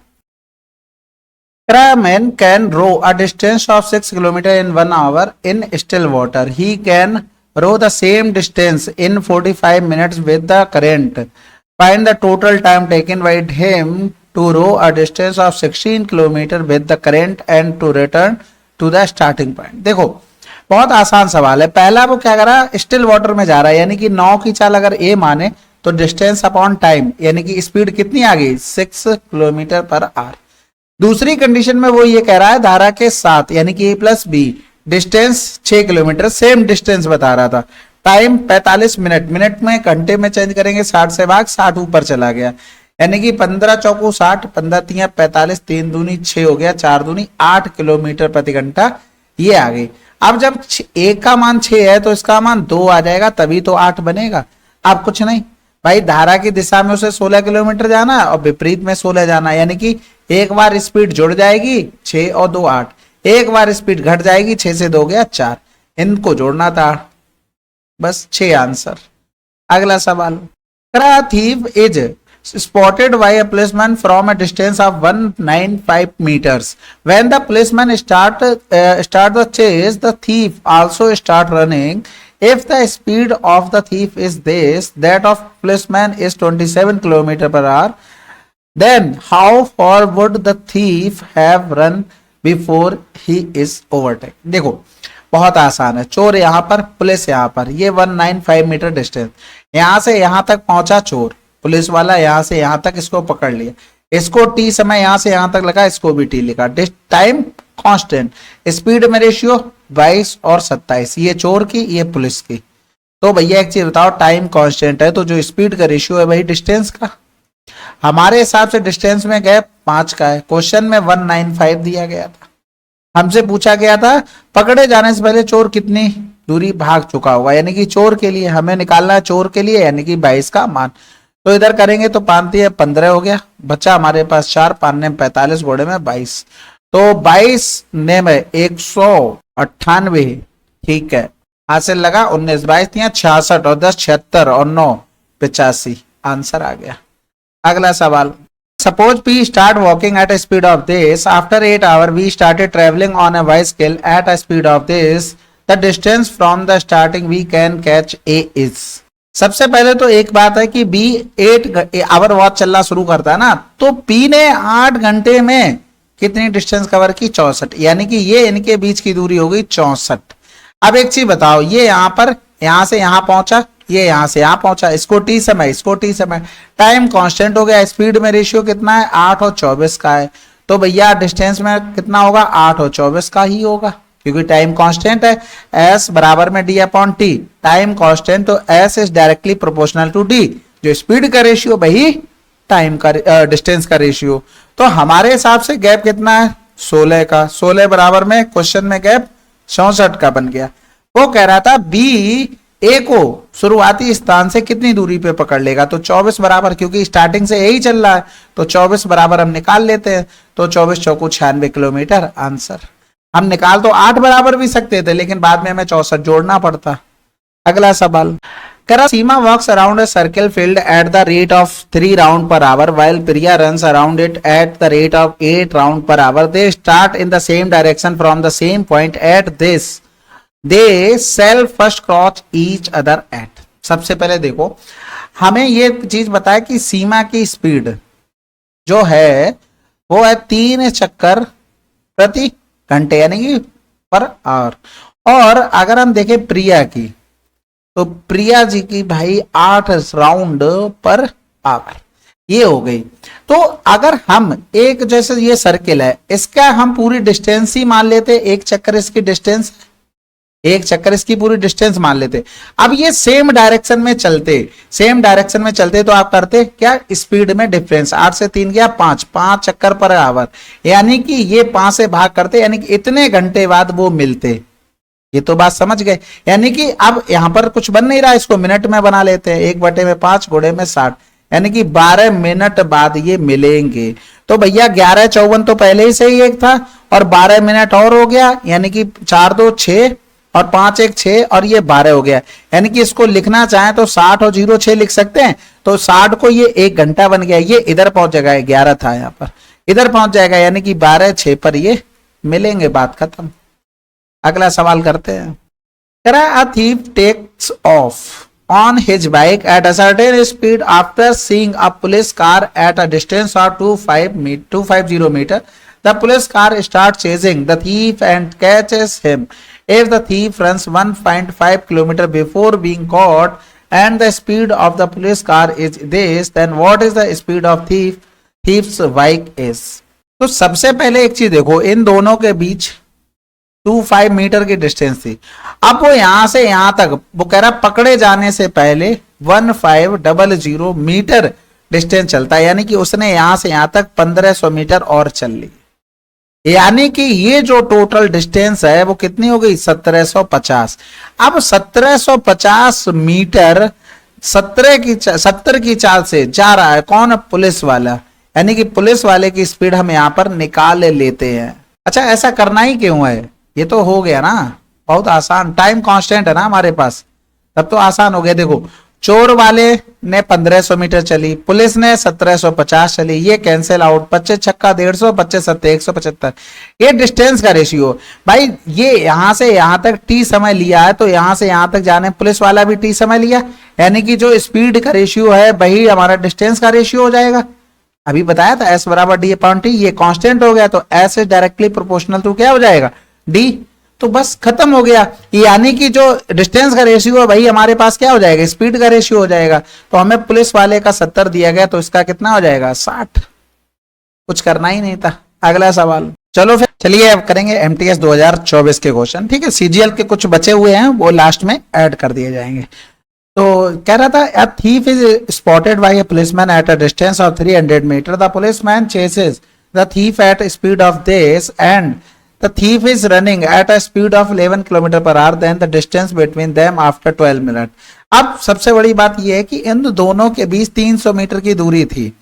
Speaker 1: man can row a distance of 6 kilometers in 1 hour in still water. He can row the same distance in 45 minutes with the current. Find the total time taken by him to row a distance of 16 kilometers with the current and to return to the starting point. देखो बहुत आसान सवाल है। पहला वो क्या करा, स्टिल वाटर में जा रहा है, यानी कि नाव की चाल अगर ए माने तो डिस्टेंस अपॉन टाइम यानी कि स्पीड कितनी आ गई 6 किलोमीटर पर आवर। दूसरी कंडीशन में वो ये कह रहा है धारा के साथ यानी कि A plus B distance 6 kilometre, same distance बता रहा था, टाइम 45 मिनट, मिनट में घंटे में चेंज करेंगे 60 से भाग 60 ऊपर चला गया, यानी कि 15 चौको 60, 15 तिया 45, 3 दूनी 6 हो गया, 4 दूनी 8 किलोमीटर प्रति घंटा ये आ गई। अब जब एक का मान 6 है तो इसका मान 2 आ जाएगा, तभी तो 8 बनेगा। अब कुछ नहीं भाई, धारा की दिशा में उसे 16 किलोमीटर जाना है और विपरीत में 16 जाना है, यानी कि एक बार स्पीड जुड़ जाएगी 6 और 2 8, एक बार स्पीड घट जाएगी 6 से 2 गया 4, इनको जोड़ना था, बस 6 आंसर। अगला सवाल, thief is spotted by a policeman from a distance of 195 meters. When the policeman start the chase, the thief also start running. If the speed of the thief is this, that of policeman is 27 km per hour, then how far would the thief have run before he is overtaken? देखो बहुत आसान है, चोर यहाँ पर, पुलिस यहाँ पर, ये 195 मीटर डिस्टेंस, यहाँ से यहाँ तक पहुंचा चोर, पुलिस वाला यहाँ से यहाँ तक इसको पकड़ लिया, इसको टी समय यहाँ से यहाँ तक लगा, इसको भी टी लिखा, टाइम कांस्टेंट, स्पीड में रेशियो 22 और 27, ये चोर की ये पुलिस की। तो भैया एक चीज बताओ, टाइम कांस्टेंट है तो जो स्पीड का रेशियो है वही डिस्टेंस का, हमारे हिसाब से डिस्टेंस में गैप 5 का है, क्वेश्चन में 195 दिया गया था, हमसे पूछा गया था पकड़े जाने से पहले चोर कितनी दूरी भाग चुका होगा, यानी कि चोर के लिए हमें निकालना है, चोर के लिए यानी कि 22 का मान। तो इधर करेंगे तो 5 है 15 हो गया, बच्चा हमारे पास 4, 5 ने 45, घोड़े में 22, तो 22 ने में 198, ठीक है, हासिल लगा 19, 22 66 और 10 76 और 9 85, आंसर आ गया। अगला सवाल, suppose P start walking at a speed of this, after 8 hours we started traveling on a bicycle at a speed of this, the distance from the starting we can catch A is। सबसे पहले तो एक बात है कि बी 8 आवर वॉच चलना शुरू करता है ना, तो पी ने 8 घंटे में कितनी डिस्टेंस कवर की 64, यानी कि ये इनके बीच की दूरी हो गई 64। अब एक चीज बताओ, ये यहाँ पर यहाँ से यहाँ पहुंचा, ये यहाँ से यहाँ पहुंचा, इसको टी समय, इसको टी समय, टाइम कांस्टेंट हो गया, स्पीड में रेशियो कितना है 8 और 24 का है, तो भैया डिस्टेंस में कितना होगा 8 और 24 का ही होगा, क्योंकि टाइम कांस्टेंट है, s बराबर में d upon T, time constant तो s is directly proportional to d, जो स्पीड का रेशियो वही टाइम का डिस्टेंस का रेशियो। तो हमारे हिसाब से गैप कितना है 16 का, 16 बराबर में क्वेश्चन में गैप 64 का बन गया। वो कह रहा था b a को शुरुआती स्थान से कितनी दूरी पे पकड़ लेगा, तो 24 बराबर, क्योंकि स्टार्टिंग से यही चल रहा है तो 24 बराबर हम निकाल लेते हैं, तो 24 चौको 96 किलोमीटर, आंसर। हम निकाल तो 8 बराबर भी सकते थे लेकिन बाद में हमें 64 जोड़ना पड़ता, अगला सवाल, करा Seema walks around a circle field at the rate of 3 round per hour while Priya runs around it at the rate of 8 round per hour. They start in the same direction from the same point at this. They shall first cross each other at. सबसे पहले देखो, हमें ये चीज बताया कि सीमा की स्पीड जो है वो है 3 चक्कर प्रति घंटे यानी कि पर आवर. और अगर हम देखें प्रिया की, तो प्रिया जी की भाई 8 राउंड पर आवर, ये हो गई. तो अगर हम एक, जैसे ये सर्किल है, इसका हम पूरी डिस्टेंस ही मान लेते, एक चक्कर इसकी डिस्टेंस, एक चक्कर इसकी पूरी डिस्टेंस मान लेते. अब ये सेम डायरेक्शन में चलते, सेम डायरेक्शन में चलते तो आप करते क्या, स्पीड में डिफरेंस, 8 से 3 गया 5, 5 चक्कर पर आवर, यानी कि ये 5 से भाग करते, यानी कि इतने घंटे बाद वो मिलते. ये तो बात समझ गए. यानी कि अब यहां पर कुछ बन नहीं रहा, इसको मिनट में बना लेते हैं. 1/5 गुणे में 60, यानी कि 12 मिनट बाद ये मिलेंगे. तो भैया 11:54 तो पहले ही सही एक था, और 12 मिनट और हो गया, यानी कि 4 2 6 और 5 1 6 और ये 12 हो गया. यानी कि इसको लिखना चाहें तो 60 और 0 6 लिख सकते हैं. तो 60 को ये 1 घंटा बन गया, ये इधर पहुंच जाएगा, 11 था यहाँ पर, इधर पहुंच जाएगा, यानी कि 12 6 पर ये मिलेंगे. बात खत्म. अगला सवाल करते हैं. A thief takes off on his bike at a certain speed after seeing a police car at a distance of 250 meter. The police car starts chasing the thief and catches him. If the thief runs 1.5 kilometer before being caught and the speed of the police car is this, then what is the speed of thief's bike is? तो सबसे पहले एक चीज देखो, इन दोनों के बीच 25 मीटर की डिस्टेंस थी. अब वो यहां से यहां तक, वो कह रहा पकड़े जाने से पहले 1500 मीटर डिस्टेंस चलता है, यानी कि उसने यहां से यहां तक 1500 मीटर और चल ली. यानी कि ये जो टोटल डिस्टेंस है वो कितनी हो गई, 1750. अब 1750 मीटर 70 की चाल से जा रहा है कौन, पुलिस वाला. यानी कि पुलिस वाले की स्पीड हम यहां पर निकाल लेते हैं. अच्छा, ऐसा करना ही क्यों है, ये तो हो गया ना, बहुत आसान. टाइम कांस्टेंट है ना हमारे पास, तब तो आसान हो गया. देखो, चोर वाले ने 1500 मीटर चली, पुलिस ने 1750 चली, ये कैंसिल आउट, 25 छक्का 150, 25 सत्ते 175. ये डिस्टेंस का रेशियो भाई. ये यहां से यहां तक टी समय लिया है, तो यहां से यहां तक जाने पुलिस वाला भी टी समय लिया, यानी कि जो स्पीड का रेशियो है वही हमारा डिस्टेंस का रेशियो हो जाएगा. अभी बताया था S बराबर डी अपॉन टी, ये कांस्टेंट हो गया, तो S is directly proportional to क्या हो जाएगा, डी. तो बस खत्म हो गया. यानी कि जो डिस्टेंस का रेशियो है वही हमारे पास क्या हो जाएगा, स्पीड का रेशियो हो जाएगा. तो हमें पुलिस वाले का 70 दिया गया, तो इसका कितना हो जाएगा, 60. कुछ करना ही नहीं था. अगला सवाल. चलो फिर चलिए अब करेंगे MTS 2024 के क्वेश्चन. ठीक है, CGL के कुछ बचे हुए हैं वो लास्ट में ऐड कर दिए जाएंगे. तो कह रहा था, a thief is spotted by a policeman at a distance of 300 meter. The policeman chases the thief at a speed of this and the thief is running at a speed of 11 km per hour. Then the distance between them after 12 minutes. अब सबसे बड़ी बात यह है कि इन दोनों के बीच 300 मीटर की दूरी थी.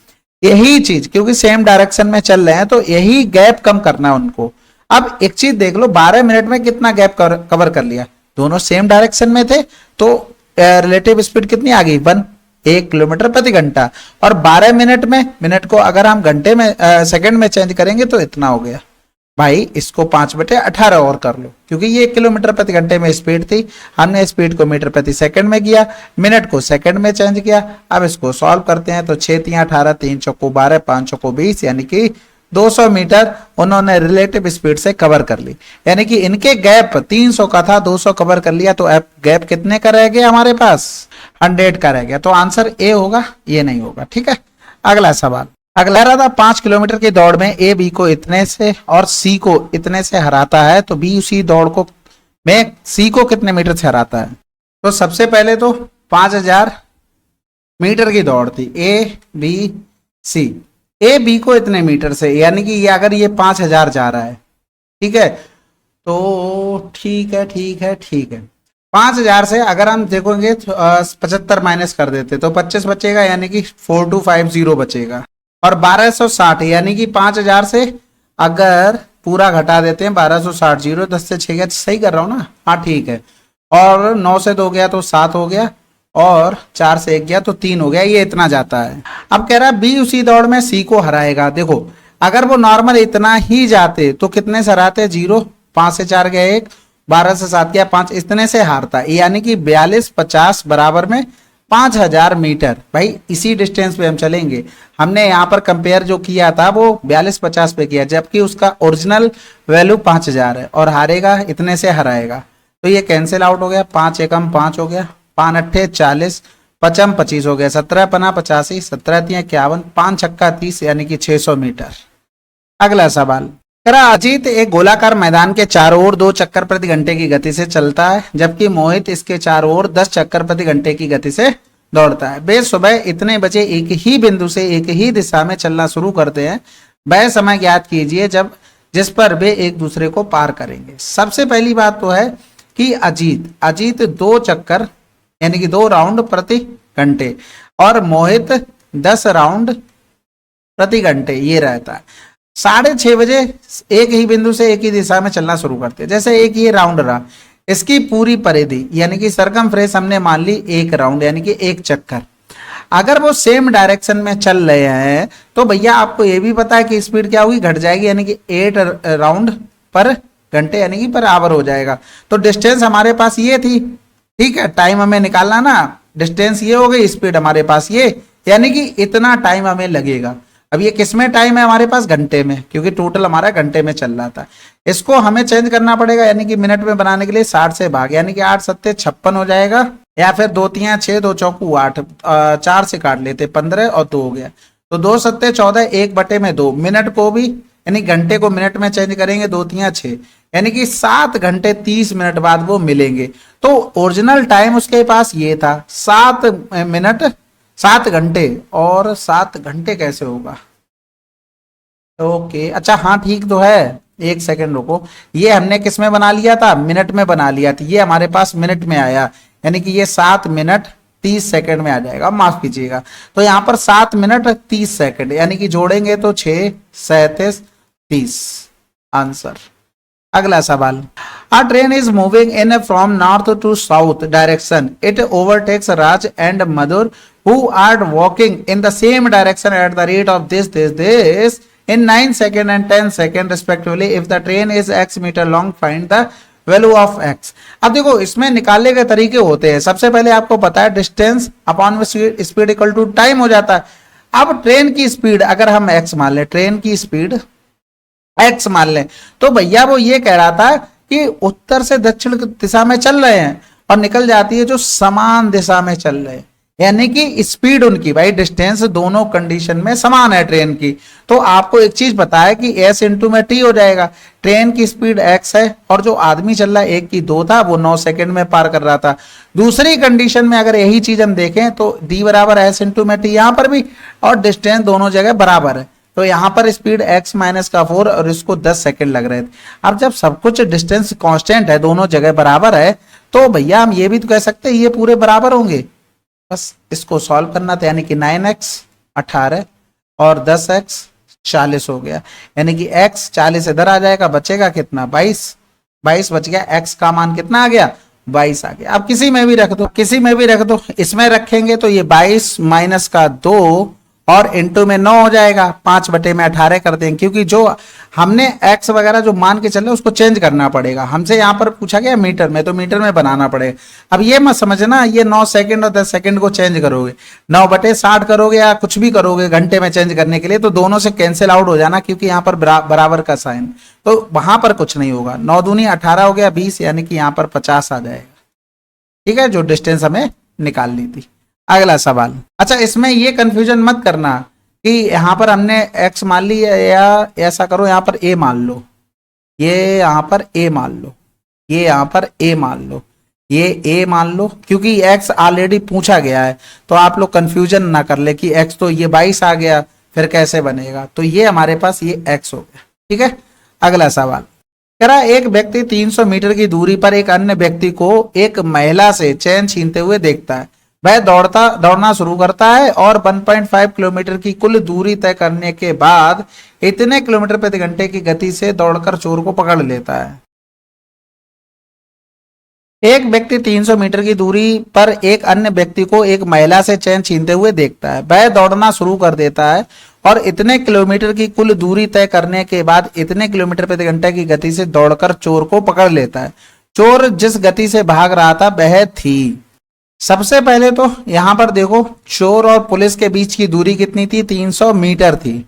Speaker 1: यही चीज, क्योंकि सेम डायरेक्शन में चल रहे हैं, तो यही गैप कम करना उनको. अब एक चीज देख लो, 12 मिनट में कितना गैप कवर कर लिया, दोनों सेम डायरेक्शन में थे, तो रिलेटिव स्पीड कितनी आ गई, 1 किलोमीटर प्रति घंटा. और 12 मिनट में, मिनट को अगर हम घंटे में सेकंड में चेंज करेंगे तो इतना हो गया. भाई इसको 5/18 और कर लो, क्योंकि ये 1 किलोमीटर प्रति घंटे में स्पीड थी, हमने स्पीड को मीटर प्रति सेकंड में किया, मिनट को सेकंड में चेंज किया. अब इसको सॉल्व करते हैं, तो 6 3 18, 3 चौको 12, 5 चौको 20, यानी कि 200 मीटर उन्होंने रिलेटिव स्पीड से कवर कर ली. यानी कि इनके गैप 300 का था, 200 कवर कर लिया, तो गैप कितने का रह गया हमारे पास, 100 का रह गया. तो आंसर ए होगा, ये नहीं होगा. ठीक है, अगला सवाल. अगला रहा था, 5 किलोमीटर की दौड़ में ए बी को इतने से और सी को इतने से हराता है, तो बी उसी दौड़ को में सी को कितने मीटर से हराता है. तो सबसे पहले तो 5000 मीटर की दौड़ थी, A B C. A B को इतने मीटर से, यानी कि ये अगर ये 5000 जा रहा है, ठीक है, तो ठीक है 5000 से अगर हम देखोगे 75 माइनस कर देते तो 25 बचेगा, यानी कि 4250 बचेगा. और 1260, यानी कि 5000 से अगर पूरा घटा देते हैं 1260, 0 10 से 6 सही कर रहा हूं ना, हाँ ठीक है. और 9 से 2 गया तो 7 हो गया, और 4 से 1 गया तो 3 हो गया, ये इतना जाता है। अब कह रहा है बी उसी दौड़ में सी को हराएगा। देखो अगर वो नॉर्मल इतना ही जाते तो कितने से हराते? 0, 5 से 4 गया 1, 12 से 7 गया 5, इतने से हारता, यानी कि 42-50 बराबर में 5000 मीटर। भाई इसी डिस्टेंस पे हम चलेंगे। हमने यहाँ पर कंपेयर जो किया था वो 42-50 पे किया, जबकि उसका ओरिजिनल वैल्यू 5000 है, और हारेगा इतने से हराएगा। तो ये कैंसिल आउट हो गया, 5 एकम 5 हो गया, 5 अट्ठे 40, 55 25 हो गया, 17 पना 85, 17 तिया 51, 5 छक्का 30, यानी कि 600 मीटर। अगला सवाल, अजीत एक गोलाकार मैदान के चारों ओर 2 चक्कर प्रति घंटे की गति से चलता है, जबकि मोहित इसके चारों ओर 10 चक्कर प्रति घंटे की गति से दौड़ता है। वे सुबह इतने बजे एक ही बिंदु से एक ही दिशा में चलना शुरू करते हैं। वह समय ज्ञात कीजिए जब जिस पर वे एक दूसरे को पार करेंगे। सबसे पहली बात तो है कि अजीत 2 चक्कर यानी कि 2 राउंड प्रति घंटे, और मोहित 10 राउंड प्रति घंटे ये रहता है। 6:30 बजे एक ही बिंदु से एक ही दिशा में चलना शुरू करते हैं। जैसे एक ये राउंड रहा, इसकी पूरी परिधि यानी कि सरकमफ्रेंस हमने मान ली 1 राउंड यानी कि 1 चक्कर। अगर वो सेम डायरेक्शन में चल रहे हैं तो भैया आपको ये भी पता है कि स्पीड क्या होगी, घट जाएगी, यानी कि 8 राउंड पर घंटे यानी कि पर आवर हो जाएगा। तो डिस्टेंस हमारे पास ये थी, ठीक है, टाइम हमें निकालना ना, डिस्टेंस ये हो गई, स्पीड हमारे पास ये, यानी कि इतना टाइम हमें लगेगा। अब ये किसमें टाइम है हमारे पास? घंटे में, क्योंकि टोटल हमारा घंटे में चल रहा था। इसको हमें चेंज करना पड़ेगा, यानी कि मिनट में बनाने के लिए 60 से भाग, यानी कि 8 सत्ते 56 हो जाएगा, या फिर 2 तिया 6, 2 चौकू 8, 4 से काट लेते 15 और 2 हो गया, तो 2 सत्ते 14, 1/2। मिनट को भी यानी घंटे को मिनट में चेंज करेंगे, 2 तिया 6, यानी कि 7 घंटे 30 मिनट बाद वो मिलेंगे। तो ओरिजिनल टाइम उसके पास ये था 7 मिनट 7 घंटे, और 7 घंटे कैसे होगा? ओके अच्छा हाँ ठीक तो है, 1 सेकंड रुको, ये हमने किस में बना लिया था? मिनट में बना लिया था, ये हमारे पास मिनट में आया, यानी कि ये 7 मिनट 30 सेकंड में आ जाएगा, माफ कीजिएगा। तो यहाँ पर 7 मिनट 30 सेकंड, यानी कि जोड़ेंगे तो 6, 37, 30 आंसर। अगला सवाल, A train is moving in from north to south direction. It overtakes Raj and Madhur, who are walking in the same direction at the rate of this in 9 seconds and 10 seconds respectively. If the train is x meter long, find the value of x. अब देखो इसमें निकालने के तरीके होते हैं। सबसे पहले आपको पता है distance upon speed equal to time हो जाता है। अब ट्रेन की स्पीड अगर हम x मान लें, ट्रेन की स्पीड x मान लें, तो भैया वो ये कह रहा था कि उत्तर से दक्षिण दिशा में चल रहे हैं और निकल जाती है जो समान दिशा में चल रहे हैं, यानी कि स्पीड उनकी, भाई डिस्टेंस दोनों कंडीशन में समान है ट्रेन की। तो आपको एक चीज पता है कि s इंटू में t हो जाएगा। ट्रेन की स्पीड x है और जो आदमी चल रहा है 1 की 2 था, वो 9 सेकंड में पार कर रहा था। दूसरी कंडीशन में अगर यही चीज हम देखें तो d बराबर s इंटू में t यहां पर भी, और डिस्टेंस दोनों जगह बराबर है, तो यहां पर स्पीड x माइनस का 4 और इसको 10 सेकंड लग रहे थे। अब जब सब कुछ डिस्टेंस कांस्टेंट है, दोनों जगह बराबर है, तो भैया हम ये भी तो कह सकते हैं ये पूरे बराबर होंगे। बस इसको सॉल्व करना था, यानी कि 9x 18 और 10x 40 हो गया, यानी कि x 40 इधर आ जाएगा, बचेगा कितना? 22 बच गया। x का मान कितना आ गया? 22 आ गया। अब किसी में भी रख दो, किसी में भी रख दो, इसमें रखेंगे तो ये 22 माइनस का 2 और इंटू में 9 हो जाएगा, 5/18 कर देंगे, क्योंकि जो हमने x वगैरह जो मान के चले उसको चेंज करना पड़ेगा। हमसे यहाँ पर पूछा गया मीटर में, तो मीटर में बनाना पड़ेगा। अब ये मत समझना ये 9 सेकंड और 10 सेकंड को चेंज करोगे, 9/60 करोगे या कुछ भी करोगे घंटे में चेंज करने के लिए, तो दोनों से कैंसिल आउट हो जाना, क्योंकि यहाँ पर बराबर का साइन, तो वहां पर कुछ नहीं होगा। 9 दूनी 18 हो गया 20, यानी कि यहाँ पर 50 आ जाएगा। ठीक है, जो डिस्टेंस हमें निकालनी थी। अगला सवाल, अच्छा इसमें ये कंफ्यूजन मत करना कि यहां पर हमने x मान ली या ऐसा करो, यहां पर a मान लो, ये यहां पर a मान लो, ये यहां पर a मान लो, ये a मान लो, क्योंकि x ऑलरेडी पूछा गया है, तो आप लोग कंफ्यूजन ना कर ले कि x तो ये 22 आ गया फिर कैसे बनेगा, तो ये हमारे पास ये x हो गया। ठीक है, अगला सवाल, कह रहा एक व्यक्ति 300 मीटर की दूरी पर एक अन्य व्यक्ति को एक महिला से चैन छीनते हुए देखता है। वह दौड़ना शुरू करता है और 1.5 किलोमीटर की कुल दूरी तय करने के बाद इतने किलोमीटर प्रति घंटे की गति से दौड़कर चोर को पकड़ लेता है। एक व्यक्ति 300 मीटर की दूरी पर एक अन्य व्यक्ति को एक महिला से चैन छीनते हुए देखता है। वह दौड़ना शुरू कर देता है और इतने किलोमीटर की कुल दूरी तय करने के बाद इतने किलोमीटर प्रति घंटे की गति से दौड़कर चोर को पकड़ लेता है। चोर जिस गति से भाग रहा था वह थी। सबसे पहले तो यहां पर देखो, चोर और पुलिस के बीच की दूरी कितनी थी? 300 मीटर थी।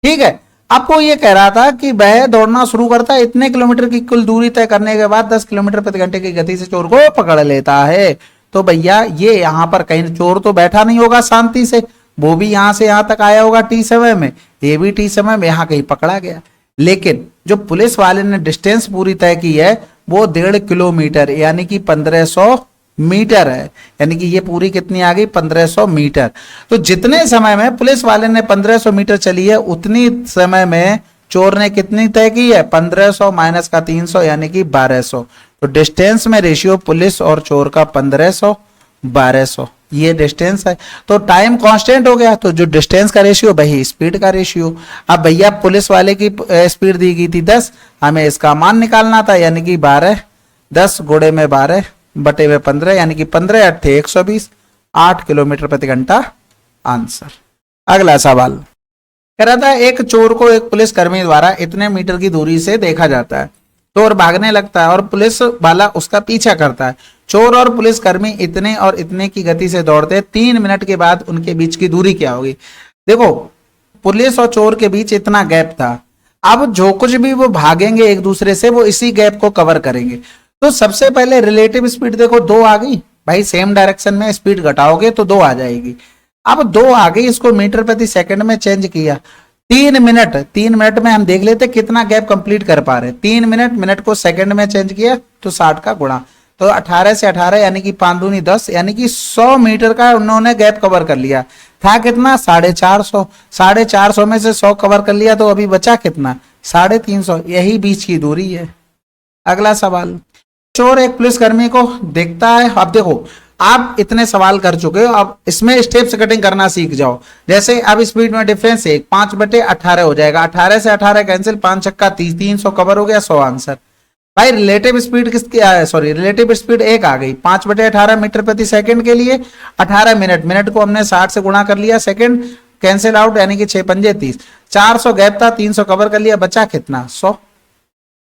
Speaker 1: ठीक है, आपको ये कह रहा था कि वह दौड़ना शुरू करता है, इतने किलोमीटर की कुल दूरी तय करने के बाद 10 किलोमीटर प्रति घंटे की गति से चोर को पकड़ लेता है। तो भैया ये यहां पर कहीं चोर तो बैठा नहीं होगा शांति से, वो भी यहां से यहां तक आया होगा टी समय में, ये भी टी समय में यहां कहीं पकड़ा गया। लेकिन जो पुलिस वाले ने डिस्टेंस पूरी तय की है वो 1.5 किलोमीटर यानी कि 1500 मीटर है। यानी कि ये पूरी कितनी आ गई? 1500 मीटर। तो जितने समय में पुलिस वाले ने 1500 मीटर चली है उतनी समय में चोर ने कितनी तय की है? 1500 माइनस का 300 यानी कि 1200। तो डिस्टेंस में रेशियो पुलिस और चोर का 1500 1200 ये डिस्टेंस है। तो टाइम कांस्टेंट हो गया, तो जो डिस्टेंस का रेशियो वही स्पीड का रेशियो। अब भैया पुलिस वाले की स्पीड दी गई थी 10, हमें इसका मान निकालना था यानी कि 12, 10 गुणे में 12 बटे में 15 यानी कि 15 अट्ठे 120, 8 किलोमीटर प्रति घंटा आंसर। अगला सवाल कह रहा था एक चोर को एक पुलिस कर्मी द्वारा इतने मीटर की दूरी से देखा जाता है। चोर भागने लगता है और पुलिस वाला उसका पीछा करता है। चोर और पुलिस कर्मी इतने और इतने की गति से दौड़ते हैं। 3 मिनट के बाद उनके बीच की दूरी क्या होगी? देखो, पुलिस और चोर के बीच इतना गैप था, अब जो कुछ भी वो भागेंगे एक दूसरे से वो इसी गैप को कवर करेंगे। तो सबसे पहले रिलेटिव स्पीड देखो 2 आ गई भाई, सेम डायरेक्शन में स्पीड घटाओगे तो 2 आ जाएगी। अब 2 आ गई, इसको मीटर प्रति सेकंड में चेंज किया। 3 मिनट में हम देख लेते कितना गैप कंप्लीट कर पा रहे। 3 मिनट को सेकंड में चेंज किया तो 60 का गुणा, तो 18 से 18 यानी कि 5 दूनी 10 यानी कि 100 मीटर का उन्होंने गैप कवर कर लिया। था कितना? 450। 450 में से 100 कवर कर लिया तो अभी बचा कितना? 350। यही बीच की दूरी है। अगला सवाल, चोर एक पुलिसकर्मी को देखता है। अब देखो, आप इतने सवाल कर चुके हो, अब इसमें स्टेप्स कटिंग करना सीख जाओ। जैसे अब स्पीड में डिफरेंस है 5 बटे 18 हो जाएगा, 18 से 18 कैंसिल, 5 छक्का 30, 300 कवर हो गया, 100 आंसर। भाई रिलेटिव स्पीड किसकी है? सॉरी, रिलेटिव स्पीड 1 आ गई। 5 बटे 18 मीटर प्रति सेकंड के लिए 18 मिनट को हमने 60 से गुणा कर लिया, सेकंड कैंसिल आउट यानी कि 6 पंजे 30, 400 गैप था, 300 कवर कर लिया, बचा कितना? 100।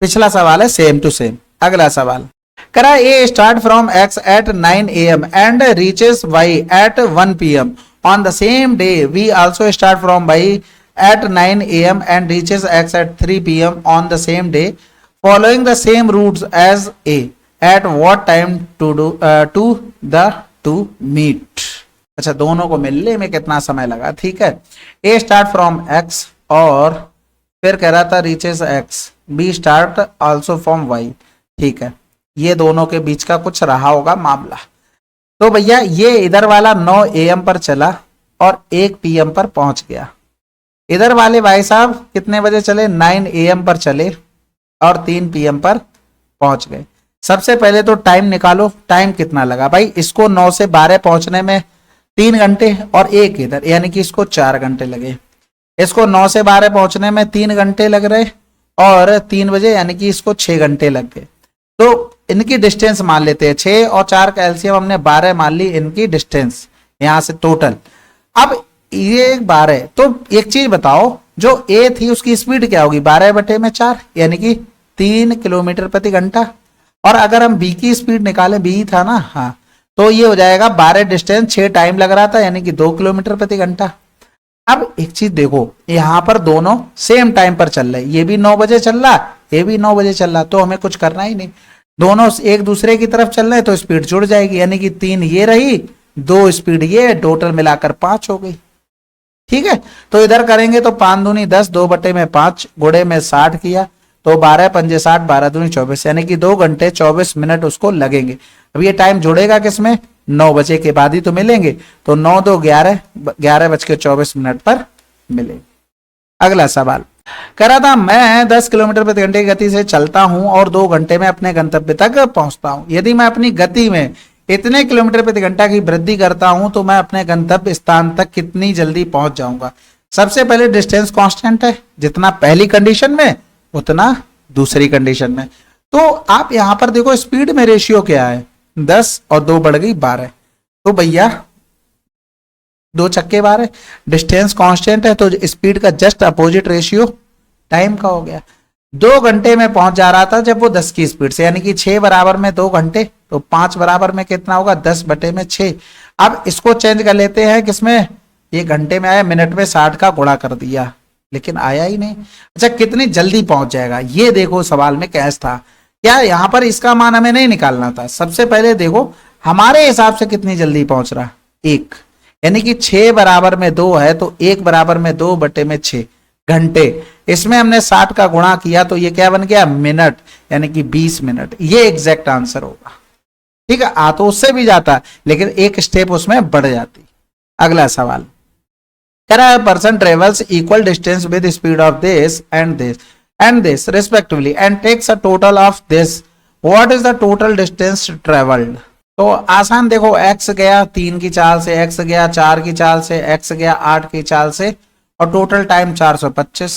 Speaker 1: पिछला सवाल है सेम टू सेम। अगला सवाल करा, A start from X at 9 AM and reaches Y at 1 PM on the same day. B also start from Y at 9 AM and reaches X at 3 PM on the same day, following the same routes as A. At what time to the two meet? अच्छा, दोनों को मिलने में कितना समय लगा? ठीक है, A start from X और फिर कह रहा था reaches X, B start also from Y। ठीक है, ये दोनों के बीच का कुछ रहा होगा मामला। तो भैया ये इधर वाला 9 AM पर चला और 1 PM पर पहुंच गया। इधर वाले भाई साहब कितने बजे चले? 9 AM पर चले और 3 PM पर पहुंच गए। सबसे पहले तो टाइम निकालो, टाइम कितना लगा भाई? इसको 9 से 12 पहुंचने में 3 घंटे और 1 इधर यानी कि इसको 4 घंटे लगे। इसको 9 से 12 पहुंचने में 3 घंटे लग रहे और 3 बजे यानी कि इसको 6 घंटे लग गए। तो इनकी डिस्टेंस मान लेते हैं, 6 और 4 का एलसीएम हमने 12 मान ली इनकी डिस्टेंस यहां से टोटल। अब ये 12, तो एक चीज बताओ, जो ए थी उसकी स्पीड क्या होगी? 12 बटे में 4 यानी कि 3 किलोमीटर प्रति घंटा। और अगर हम बी की स्पीड निकालें, बी था ना, हाँ, तो ये हो जाएगा 12 डिस्टेंस, 6 टाइम लग रहा था यानी कि 2 किलोमीटर प्रति घंटा। अब एक चीज देखो, यहां पर दोनों सेम टाइम पर चल रहे, ये भी 9 बजे चल रहा, ये भी 9 बजे चल रहा, तो हमें कुछ करना ही नहीं, दोनों एक दूसरे की तरफ चल रहे तो स्पीड जुड़ जाएगी यानी कि 3 ये रही, 2 स्पीड ये, टोटल मिलाकर 5 हो गई। ठीक है, तो इधर करेंगे तो 5 दूनी 10, 2 बटे में 5 गुणे में 60 किया तो 12 पंजे 60, 12 दूनी 24 यानी कि 2 घंटे 24 मिनट उसको लगेंगे। अब ये टाइम जुड़ेगा किसमें? 9 बजे के बाद ही तो मिलेंगे, तो 9 2 11, 11:24 पर मिलेंगे। अगला सवाल कह रहा था, मैं 10 किलोमीटर प्रति घंटे की गति से चलता हूं और 2 घंटे में अपने गंतव्य तक पहुंचता हूं। यदि मैं अपनी गति में इतने किलोमीटर प्रति घंटा की वृद्धि करता हूं तो मैं अपने गंतव्य स्थान तक कितनी जल्दी पहुंच जाऊंगा? सबसे पहले डिस्टेंस कांस्टेंट है, जितना पहली कंडीशन में उतना दूसरी कंडीशन में। तो आप यहां पर देखो स्पीड में रेशियो क्या है, 10 और 2 बढ़ गई 12। तो भैया 2 छक्के 12, डिस्टेंस कांस्टेंट है तो स्पीड का जस्ट अपोजिट रेशियो टाइम का हो गया। 2 घंटे में पहुंच जा रहा था जब वो 10 की स्पीड से, यानी कि 6 बराबर में 2 घंटे, तो 5 बराबर में कितना होगा 10 बटे में 6। अब इसको चेंज कर लेते हैं किसमें, ये घंटे में आया, मिनट में 60 का गुणा कर दिया, लेकिन आया ही नहीं। अच्छा कितनी जल्दी पहुंच जाएगा, ये देखो सवाल में कैश था क्या, यहां पर इसका मान हमें नहीं निकालना था। सबसे पहले देखो हमारे हिसाब से कितनी जल्दी पहुंच रहा, 1, यानी कि 6 बराबर में 2 है तो 1 बराबर में 2 बटे में 6 घंटे। इसमें हमने 60 का गुणा किया तो ये क्या बन गया, मिनट, यानी कि 20 मिनट। ये एग्जैक्ट आंसर होगा। ठीक है, आ तो उससे भी जाता लेकिन एक स्टेप उसमें बढ़ जाती। अगला सवाल कह रहा है person travels equal distance with speed of this and this respectively and takes a total of this, what is the total distance travelled. तो आसान देखो, x गया 3 की चाल से, x गया 4 की चाल से, x गया 8 की चाल से, और टोटल टाइम 425।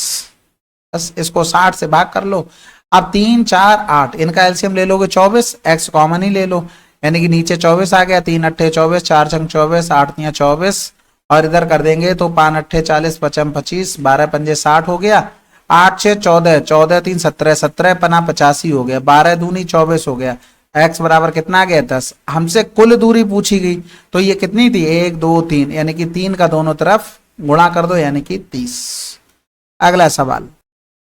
Speaker 1: बस इसको 60 से भाग कर लो। अब 3 4 8 इनका एलसीएम ले लोगे 24, x कॉमन ही ले लो, यानी कि नीचे 24 आ गया, 3 अट्ठे 24, 4 छंग 24, 8 तियां 24, और इधर कर देंगे तो 5 अट्ठे 40, 55 25, 12 पंजे 60 हो गया, 8 6 14, 14 3 17, 17 पना 85 हो गया, 12 दूनी 24 हो गया, x बराबर कितना आ गया 10। हमसे कुल दूरी पूछी गई तो ये कितनी थी 1 2 3, यानी कि 3 का दोनों तरफ गुणा कर दो, यानी कि 30। अगला सवाल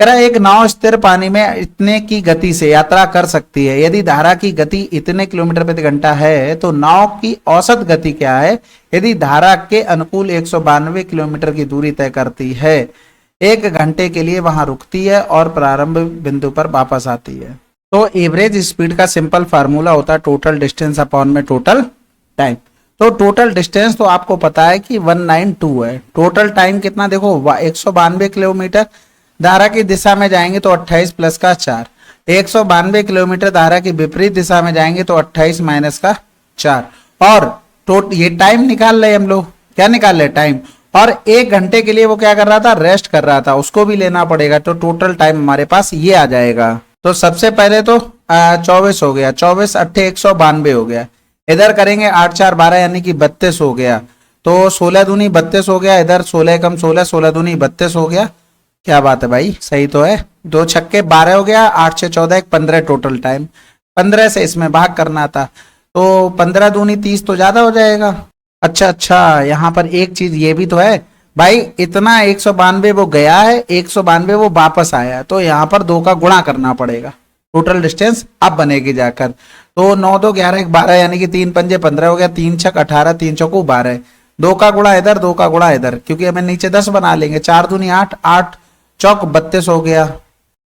Speaker 1: कह रहा है एक नाव स्थिर पानी में इतने की गति से यात्रा कर सकती है, यदि धारा की गति इतने किलोमीटर प्रति घंटा है तो नाव की औसत गति क्या है यदि धारा के अनुकूल 192 किलोमीटर की दूरी तय करती है, 1 घंटे के लिए वहां रुकती है और प्रारंभ बिंदु पर वापस आती है। तो एवरेज स्पीड का सिंपल फार्मूला होता है टोटल डिस्टेंस अपॉन में टोटल टाइम। तो टोटल डिस्टेंस तो आपको पता है कि 192 है, टोटल टाइम कितना देखो 192 किलोमीटर, धारा की दिशा में जाएंगे तो 28 प्लस का 4, 192 किलोमीटर धारा की विपरीत दिशा में जाएंगे तो 28 माइनस का 4, और ये टाइम निकाल रहे हम लोग, क्या निकाल रहे टाइम, और 1 घंटे के लिए वो क्या कर रहा था रेस्ट कर रहा था, उसको भी लेना पड़ेगा, तो टोटल टाइम हमारे पास ये आ जाएगा। तो सबसे पहले तो 24 हो गया, 24 अट्ठे 192 हो गया, इधर करेंगे 8 4 12 यानी कि 32 हो गया, तो 16 दूनी 32 हो गया, इधर 16 कम 16, 16 दूनी 32 हो गया। क्या बात है भाई, सही तो है, 2 छक्के 12 हो गया, 8 6 14 1 15 टोटल टाइम, 15 से इसमें भाग करना था तो 15 दूनी 30 तो ज्यादा हो जाएगा। अच्छा यहाँ पर एक चीज ये भी तो है भाई, इतना 192 वो गया है, 192 वो वापस आया, तो यहाँ पर 2 का गुणा करना पड़ेगा, टोटल डिस्टेंस अब बनेगी जाकर। तो 9 2 11 1 12 यानी कि 3 पंजे 15 हो गया, 3 छक 18, 3 चौको 12, 2 का गुणा इधर 2 का गुणा इधर, क्योंकि हमें नीचे 10 बना लेंगे, 4 दूनी 8, 8 चौक 32 हो गया।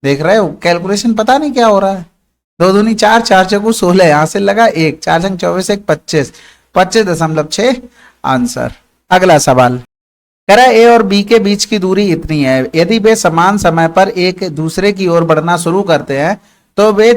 Speaker 1: देख रहे हो कैलकुलेशन पता नहीं क्या हो रहा है, 2 दूनी 4, 4 चौको 16, यहाँ से लगा 1, 4 छंग 24 1 25, 25.6 आंसर। अगला सवाल कह रहा है ए और बी के बीच की दूरी इतनी है, यदि वे समान समय पर एक दूसरे की ओर बढ़ना शुरू करते हैं तो वे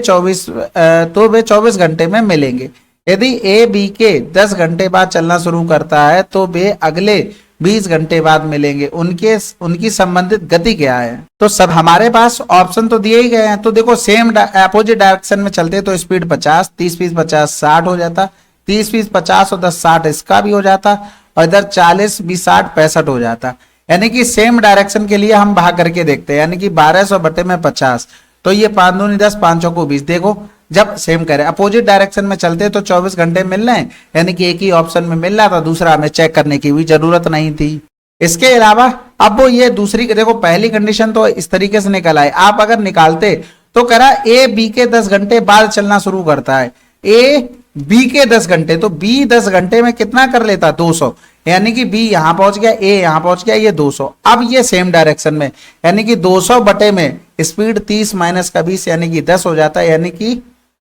Speaker 1: 24 घंटे में मिलेंगे। यदि ए बी के 10 घंटे बाद चलना शुरू करता है तो वे अगले 20 घंटे बाद मिलेंगे, उनकी संबंधित गति क्या है। तो सब हमारे पास ऑप्शन तो दिए ही गए हैं, तो देखो सेम अपोजिट डायरेक्शन में चलते तो स्पीड 50, 30 20 50 60 हो जाता, 30 20 50 और 10 60 इसका भी हो जाता, और इधर 40 20 60 65 हो जाता, यानी कि सेम डायरेक्शन के लिए हम भाग करके देखते हैं, यानी कि 1200 बटे में 50, तो ये 5 दूनी 10 5 चौको 20। देखो जब सेम करें अपोजिट डायरेक्शन में चलते तो 24 घंटे मिल रहे हैं, यानी कि एक ही ऑप्शन में मिल रहा था, दूसरा हमें चेक करने की भी जरूरत नहीं थी। इसके अलावा अब वो ये दूसरी देखो, पहली कंडीशन तो इस तरीके से निकल आए, आप अगर निकालते तो कह रहा ए बी के 10 घंटे बाद चलना शुरू करता है, ए बी के 10 घंटे, तो बी 10 घंटे में कितना कर लेता 200, यानी कि बी यहां पहुंच गया, ए यहां पहुंच गया, ये 200। अब ये सेम डायरेक्शन में, यानी कि 200 बटे में स्पीड 30 माइनस का 20 यानी कि 10 हो जाता है, यानी कि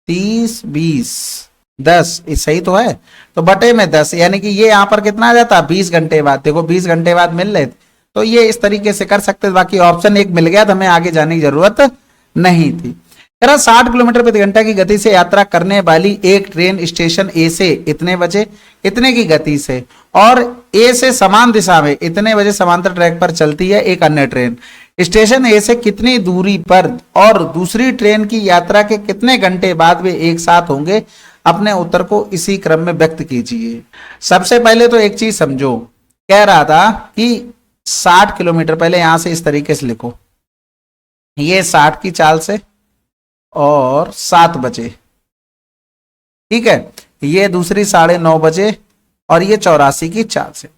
Speaker 1: 30 20 10, सही तो है, तो बटे में 10, यानी कि ये यहां पर कितना आ जाता 20 घंटे बाद। देखो 20 घंटे बाद मिल रहे, तो ये इस तरीके से कर सकते, बाकी ऑप्शन एक मिल गया तो हमें आगे जाने की जरूरत नहीं थी। 60 किलोमीटर प्रति घंटा की गति से यात्रा करने वाली एक ट्रेन स्टेशन ए से इतने बजे इतने की गति से और ए से समान दिशा में इतने बजे समांतर ट्रैक पर चलती है, एक अन्य ट्रेन स्टेशन ए से कितनी दूरी पर और दूसरी ट्रेन की यात्रा के कितने घंटे बाद वे एक साथ होंगे, अपने उत्तर को इसी क्रम में व्यक्त कीजिए। सबसे पहले तो एक चीज समझो, कह रहा था कि 60 किलोमीटर, पहले यहां से इस तरीके से लिखो, ये 60 की चाल से और 7 बजे, ठीक है, ये दूसरी 9:30 बजे और ये 84 की चाल से।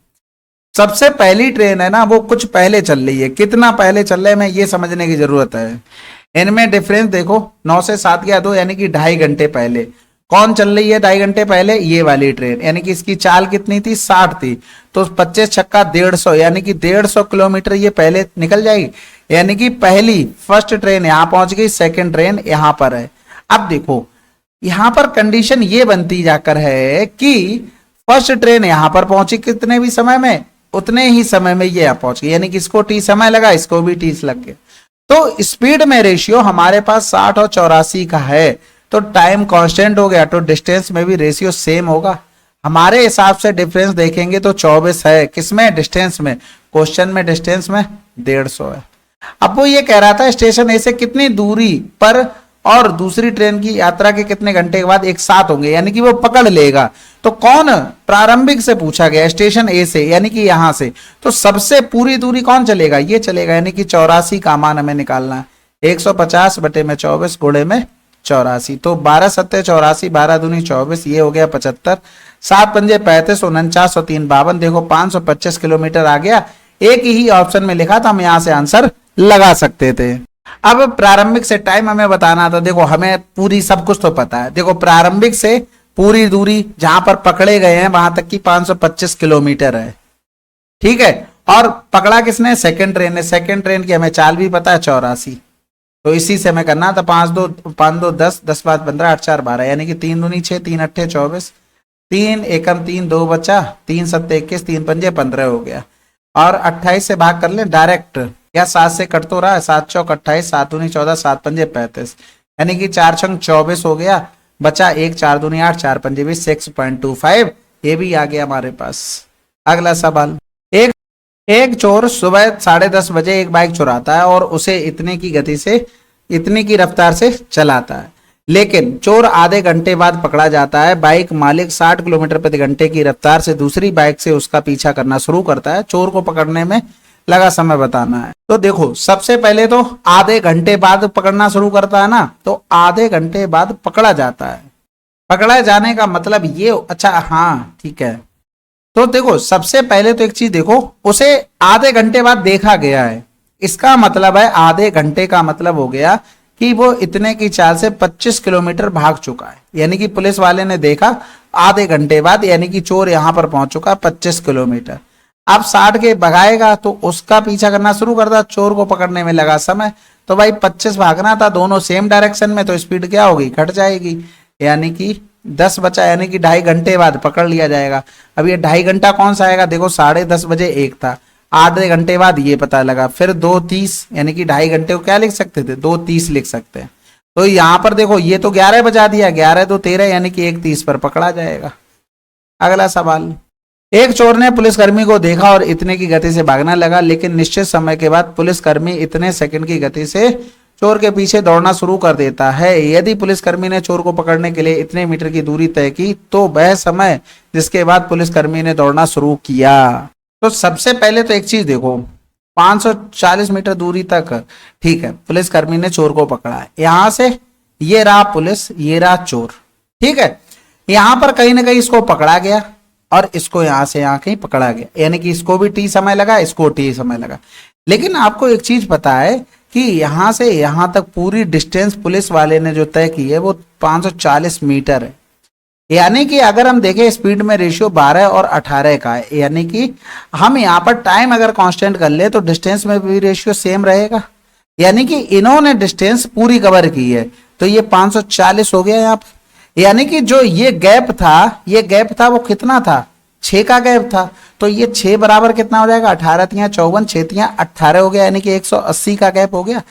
Speaker 1: सबसे पहली ट्रेन है ना वो कुछ पहले चल रही है, कितना पहले चल रहा है मैं ये समझने की जरूरत है। इनमें डिफरेंस देखो, 9 से 7 गया 2, यानी कि 2.5 घंटे पहले। कौन चल रही है 2.5 घंटे पहले? ये वाली ट्रेन, यानी कि इसकी चाल कितनी थी? 60 थी, तो 25 छक्का 150, यानी कि 150 किलोमीटर ये पहले निकल जाएगी। यानी कि पहली फर्स्ट ट्रेन यहां पहुंच गई, सेकंड ट्रेन यहां पर है। अब देखो यहां पर कंडीशन ये बनती जाकर है कि फर्स्ट ट्रेन यहां पर पहुंची कितने भी समय में, उतने ही समय में ये यहां पहुंच गई, यानी कि इसको टी समय लगा, इसको भी टी लग गया। तो स्पीड में रेशियो हमारे पास 60 और 84 का है, तो टाइम कांस्टेंट हो गया, तो डिस्टेंस में भी रेशियो सेम होगा। हमारे हिसाब से डिफरेंस देखेंगे तो 24 है, किसमें? डिस्टेंस में। क्वेश्चन में डिस्टेंस में 150 है। अब वो ये कह रहा था स्टेशन ए से कितनी दूरी पर और दूसरी ट्रेन की यात्रा के कितने घंटे के बाद एक साथ होंगे, यानी कि वो पकड़ लेगा। तो कौन? प्रारंभिक से पूछा गया, स्टेशन ए से, यानी कि यहां से। तो सबसे पूरी दूरी कौन चलेगा? ये चलेगा, यानी कि 84 का मान हमें निकालना है। 150 बटे में 24 गुणे में 84, तो 12 सत्ते 84, 12 दूनी 24, ये हो गया 75, 7 पंजे 35, 49 और 3 52। देखो 525 किलोमीटर आ गया। एक ही ऑप्शन में लिखा था, हम यहां से आंसर लगा सकते थे। अब प्रारंभिक से टाइम हमें बताना था। देखो हमें पूरी सब कुछ तो पता है। देखो प्रारंभिक से पूरी दूरी जहां पर पकड़े गए हैं वहां तक की 525 किलोमीटर है, ठीक है। और पकड़ा किसने? सेकंड ट्रेन ने। सेकंड ट्रेन की हमें चाल भी पता है 84, तो इसी से हमें करना था। 5 2 10, 10 5 15, 8 4 12, यानी कि 3 दूनी 6, 3 अट्ठे 24, 3 एकम 3, 2 बचा, 3 सत्ते 21, 3 पंजे 15 हो गया। और 28 से भाग कर ले डायरेक्ट, या 7 से कट तो रहा है, 7 चौक 28, 7 दूनी 14, 7 पंजे 35, यानी कि 4 छंग 24 हो गया। बचा 1, 4 दूनी 8, 4 पंजे 20, 6.25, ये भी आ गया हमारे पास। अगला सवाल, एक चोर सुबह 10:30 बजे एक बाइक चुराता है और उसे इतने की गति से, इतनी की रफ्तार से चलाता है, लेकिन चोर आधे घंटे बाद पकड़ा जाता है। बाइक मालिक 60 किलोमीटर प्रति घंटे की रफ्तार से दूसरी बाइक से उसका पीछा करना शुरू करता है। चोर को पकड़ने में लगा समय बताना है। तो देखो सबसे पहले तो आधे घंटे बाद पकड़ना शुरू करता है ना, तो आधे घंटे बाद पकड़ा जाता है। पकड़ा जाने का मतलब ये, अच्छा हाँ ठीक है। तो देखो सबसे पहले तो एक चीज देखो, उसे आधे घंटे बाद देखा गया है, इसका मतलब है आधे घंटे का मतलब हो गया कि वो इतने की चाल से 25 किलोमीटर भाग चुका है। यानी कि पुलिस वाले ने देखा आधे घंटे बाद, यानी कि चोर यहां पर पहुंच चुका 25 किलोमीटर। अब 60 के भगाएगा तो उसका पीछा करना शुरू करता, चोर को पकड़ने में लगा समय, तो भाई 25 भागना था, दोनों सेम डायरेक्शन में, तो स्पीड क्या होगी? घट जाएगी, यानी कि 10 बचा, यानी कि 2.5 घंटे बाद पकड़ लिया जाएगा। अब ये 2.5 घंटा कौन सा आएगा? देखो 10:30 बजे एक था, आधे घंटे बाद ये पता लगा, फिर 2:30, यानी कि 2.5 घंटे को क्या लिख सकते थे? 2:30 लिख सकते हैं। तो यहाँ पर देखो ये तो 11 बजा दिया, 11 2 13, यानी कि 1:30 पर पकड़ा जाएगा। अगला सवाल, एक चोर ने पुलिसकर्मी को देखा और इतने की गति से भागने लगा, लेकिन निश्चित समय के बाद पुलिसकर्मी इतने सेकंड की गति से चोर के पीछे दौड़ना शुरू कर देता है। यदि पुलिसकर्मी ने चोर को पकड़ने के लिए इतने मीटर की दूरी तय की, तो वह समय जिसके बाद पुलिसकर्मी ने दौड़ना शुरू किया। तो सबसे पहले तो एक चीज देखो, 540 मीटर दूरी तक, ठीक है, पुलिसकर्मी ने चोर को पकड़ा है। यहां से ये रहा पुलिस, ये रहा चोर, ठीक है। यहां पर कहीं ना कहीं इसको पकड़ा गया और इसको यहां से यहां कहीं पकड़ा गया, यानी कि इसको भी टी समय लगा, इसको टी समय लगा। लेकिन आपको एक चीज पता है कि यहां से यहां तक पूरी डिस्टेंस पुलिस वाले ने जो तय की है वो 540 मीटर है। यानी कि अगर हम देखें स्पीड में रेशियो 12 और 18 का है, यानी कि हम यहाँ पर टाइम अगर कांस्टेंट कर ले तो डिस्टेंस में भी रेशियो सेम रहेगा। यानी कि इन्होंने डिस्टेंस पूरी कवर की है, तो ये 540 हो गया यहाँ पर। यानी कि जो ये गैप था वो कितना था? 6 का गैप था, तो ये 6 बराबर कितना हो जाएगा? 18 तियां 54, 6 तियां 18 हो गया, यानी कि 180 का गैप हो गया।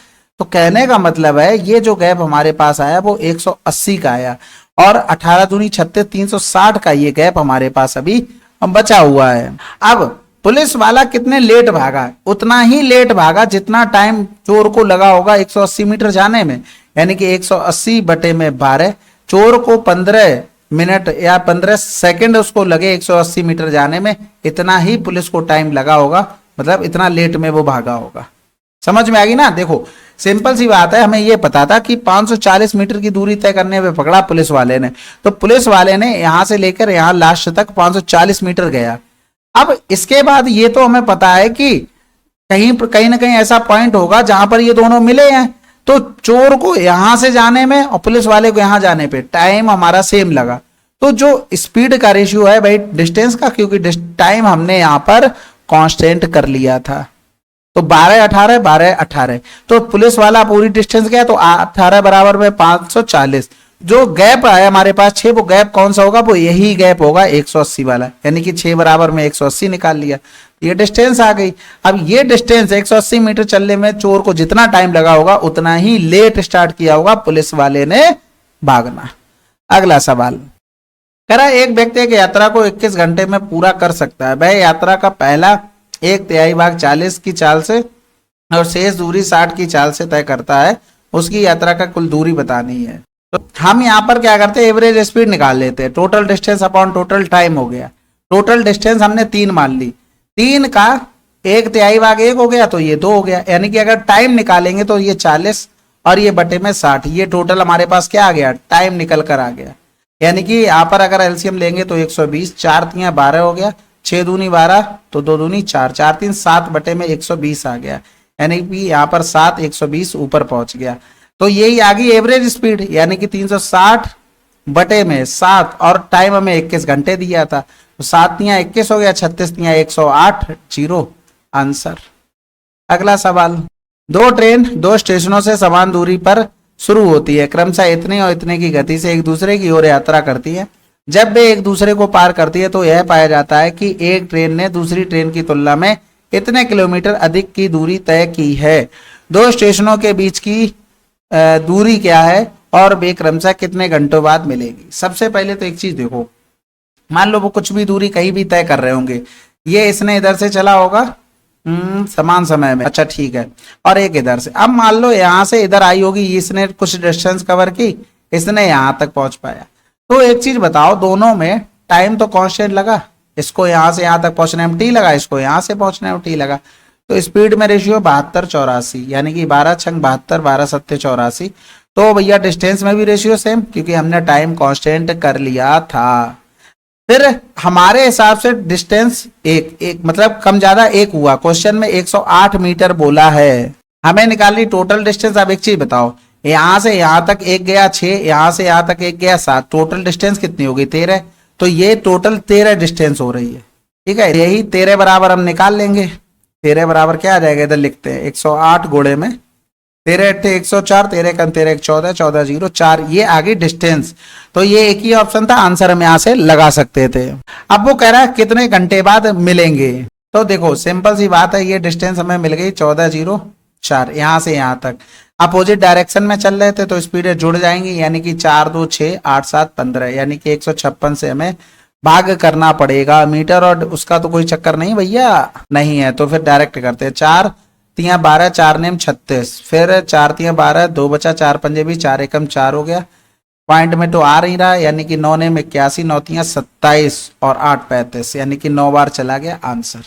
Speaker 1: तो कहने का मतलब है ये जो गैप हमारे पास आया वो 180 का आया, और 18 दूनी 36, 360 का ये गैप हमारे पास अभी बचा हुआ है। अब पुलिस वाला कितने लेट भागा? उतना ही लेट भागा जितना टाइम चोर को लगा होगा 180 मीटर जाने में, यानी कि 180 बटे में 12, चोर को 15 मिनट या 15 सेकंड उसको लगे 180 मीटर जाने में, इतना ही पुलिस को टाइम लगा होगा, मतलब इतना लेट में वो भागा होगा। समझ में आ गई ना। देखो सिंपल सी बात है, हमें ये पता था कि 540 मीटर की दूरी तय करने पे पकड़ा पुलिस वाले ने, तो पुलिस वाले ने यहां से लेकर यहां लास्ट तक 540 मीटर गया। अब इसके बाद ये तो हमें पता है कि कहीं ना कहीं ऐसा पॉइंट होगा जहां पर ये दोनों मिले हैं, तो चोर को यहां से जाने में और पुलिस वाले को यहां जाने पे टाइम हमारा सेम लगा। तो जो स्पीड का रेशियो है भाई डिस्टेंस का, क्योंकि टाइम हमने यहां पर कांस्टेंट कर लिया था, तो 12-18 12-18, तो पुलिस वाला पूरी डिस्टेंस गया, तो 18 बराबर में 540। जो गैप आया हमारे पास 6, वो गैप कौन सा होगा, वो यही गैप होगा 180 वाला, यानी कि 6 बराबर में 180 निकाल लिया, ये डिस्टेंस आ गई। अब ये डिस्टेंस 180 मीटर चलने में चोर को जितना टाइम लगा होगा उतना ही लेट स्टार्ट किया होगा पुलिस वाले ने भागना। अगला सवाल कह रहा है एक व्यक्ति एक यात्रा को 21 घंटे में पूरा कर सकता है। वह यात्रा का पहला 1/3 भाग 40 की चाल से और शेष दूरी 60 की चाल से तय करता है। उसकी यात्रा का कुल दूरी बतानी है। तो हम यहाँ पर क्या करते हैं, एवरेज स्पीड निकाल लेते हैं। Total distance upon total time हो गया। टोटल डिस्टेंस हमने 3 मान ली, 3 का 1/3 भाग 1 हो गया, तो ये 2 हो गया। यानी कि अगर टाइम निकालेंगे तो ये 40 और ये बटे में 60, ये टोटल हमारे पास क्या आ गया, टाइम निकल कर आ गया। यानी कि यहाँ पर अगर एलसीएम लेंगे तो 120, 4 तियां 12 हो गया, 6 दूनी 12, तो 2 दूनी 4, 4 3 7 बटे में 120 आ गया। यानी कि यहाँ पर 7 120 ऊपर पहुंच गया। तो यही आ गई एवरेज स्पीड, यानी कि 360 बटे में 7 और टाइम हमें 21 घंटे दिया था, तो 7 तियां 21 हो गया, 36 तियां 108, 0 आंसर। अगला सवाल, 2 ट्रेन 2 स्टेशनों से समान दूरी पर शुरू होती है, क्रमशः इतने और इतने की गति से एक दूसरे की ओर यात्रा करती है। जब वे एक दूसरे को पार करती है तो यह पाया जाता है कि एक ट्रेन ने दूसरी ट्रेन की तुलना में इतने किलोमीटर अधिक की दूरी तय की है। 2 स्टेशनों के बीच की दूरी क्या है और वे क्रमशः कितने घंटों बाद मिलेगी। सबसे पहले तो एक चीज देखो, मान लो वो कुछ भी दूरी कहीं भी तय कर रहे होंगे, ये इसने इधर से चला होगा समान समय में, अच्छा ठीक है, और एक इधर से। अब मान लो यहां से इधर आई होगी, इसने कुछ डिस्टेंस कवर की, इसने यहां तक पहुंच पाया। तो एक चीज बताओ, दोनों में टाइम तो कांस्टेंट लगा, इसको यहां से यहां तक पहुंचने में टी लगा, इसको यहां से पहुंचने में टी लगा। तो स्पीड में रेशियो 72-84, यानी कि 12 छंग 72, 12 सत्ते 84। तो भैया डिस्टेंस में भी रेशियो सेम, क्योंकि हमने टाइम कांस्टेंट कर लिया था। फिर हमारे हिसाब से डिस्टेंस एक मतलब कम ज्यादा एक हुआ। क्वेश्चन में 108 मीटर बोला है, हमें निकालनी टोटल डिस्टेंस। अब एक चीज बताओ, यहां से यहां तक एक गया 6, यहां से यहां तक एक गया 7, टोटल डिस्टेंस कितनी होगी 13। तो ये टोटल 13 डिस्टेंस हो रही है, ठीक है। यही 13 बराबर हम निकाल लेंगे। 13 बराबर क्या आ जाएगा, इधर लिखते हैं 108 गुणे में 13 8 104, 13 कम 13 14, 14 0 4, ये आगे डिस्टेंस। तो ये एक ही ऑप्शन था, आंसर हम यहां से लगा सकते थे। अब वो कह रहा है कितने घंटे बाद मिलेंगे। तो देखो सिंपल सी बात है, ये डिस्टेंस हमें मिल गई 14 0 4, यहां से यहां तक अपोजिट डायरेक्शन में चल रहे थे, तो स्पीड जुड़ जाएंगी, यानी कि 4 2 6 8 7 15, यानी कि 156 से हमें भाग करना पड़ेगा। मीटर और उसका तो कोई चक्कर नहीं भैया, नहीं है, तो फिर डायरेक्ट करते हैं। 4 तियां 12, 4 नेम 36, फिर 4 तियां 12, 2 बचा, 4 पंजे भी 4 एकम 4 हो गया। पॉइंट में तो आ नहीं रहा, यानी कि 9 नेम 81, 9 तियां 27 और 8 35, यानी कि 9 बार चला गया आंसर।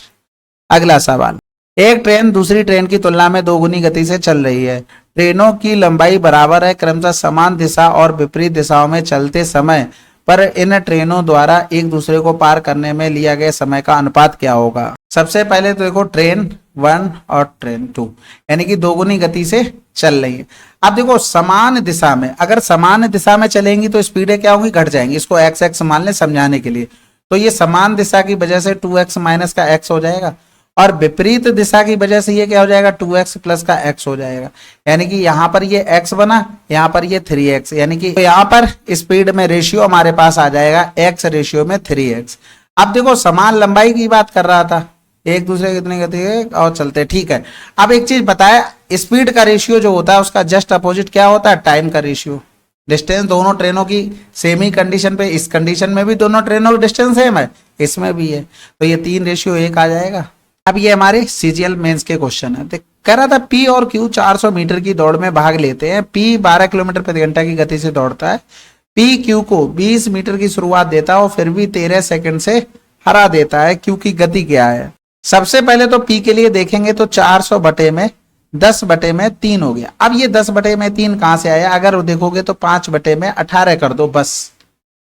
Speaker 1: अगला सवाल, एक ट्रेन दूसरी ट्रेन की तुलना में 2 गुनी गति से चल रही है। ट्रेनों की लंबाई बराबर है, क्रमशः समान दिशा और विपरीत दिशाओं में चलते समय पर इन ट्रेनों द्वारा एक दूसरे को पार करने में लिया गया समय का अनुपात क्या होगा। सबसे पहले तो देखो ट्रेन 1 और ट्रेन 2 यानी कि 2 गुनी गति से चल रही है। अब देखो समान दिशा में, अगर समान दिशा में चलेंगी तो स्पीडें क्या होंगी, घट जाएंगी। इसको एक्स एक्स मान लें समझाने के लिए, तो ये समान दिशा की वजह से 2x माइनस का x हो जाएगा, और विपरीत दिशा की वजह से ये क्या हो जाएगा 2x प्लस का x हो जाएगा। यानी कि यहाँ पर ये x बना, यहाँ पर ये 3x, यानी कि तो यहाँ पर स्पीड में रेशियो हमारे पास आ जाएगा x रेशियो में 3x। अब देखो समान लंबाई की बात कर रहा था, एक दूसरे कितनी गति है और चलते, ठीक है। अब एक चीज बताया, स्पीड का रेशियो जो होता है उसका जस्ट अपोजिट क्या होता है, टाइम का रेशियो। डिस्टेंस दोनों ट्रेनों की सेम ही कंडीशन पे, इस कंडीशन में भी दोनों ट्रेनों की डिस्टेंस सेम है, इसमें भी है, तो ये 3 रेशियो 1 आ जाएगा। अब ये हमारे सीजीएल मेंस के क्वेश्चन है। तो कह रहा था पी और क्यू 400 मीटर की दौड़ में भाग लेते हैं। पी 12 किलोमीटर प्रति घंटा की गति से दौड़ता है, पी क्यू को 20 मीटर की शुरुआत देता है और फिर भी 13 सेकंड से हरा देता है, क्यू की गति क्या है। सबसे पहले तो पी के लिए देखेंगे तो 400 बटे में 10 बटे में 3 हो गया। अब ये 10 बटे में 3 कहां से आया, अगर देखोगे तो 5 बटे में 18 कर दो बस,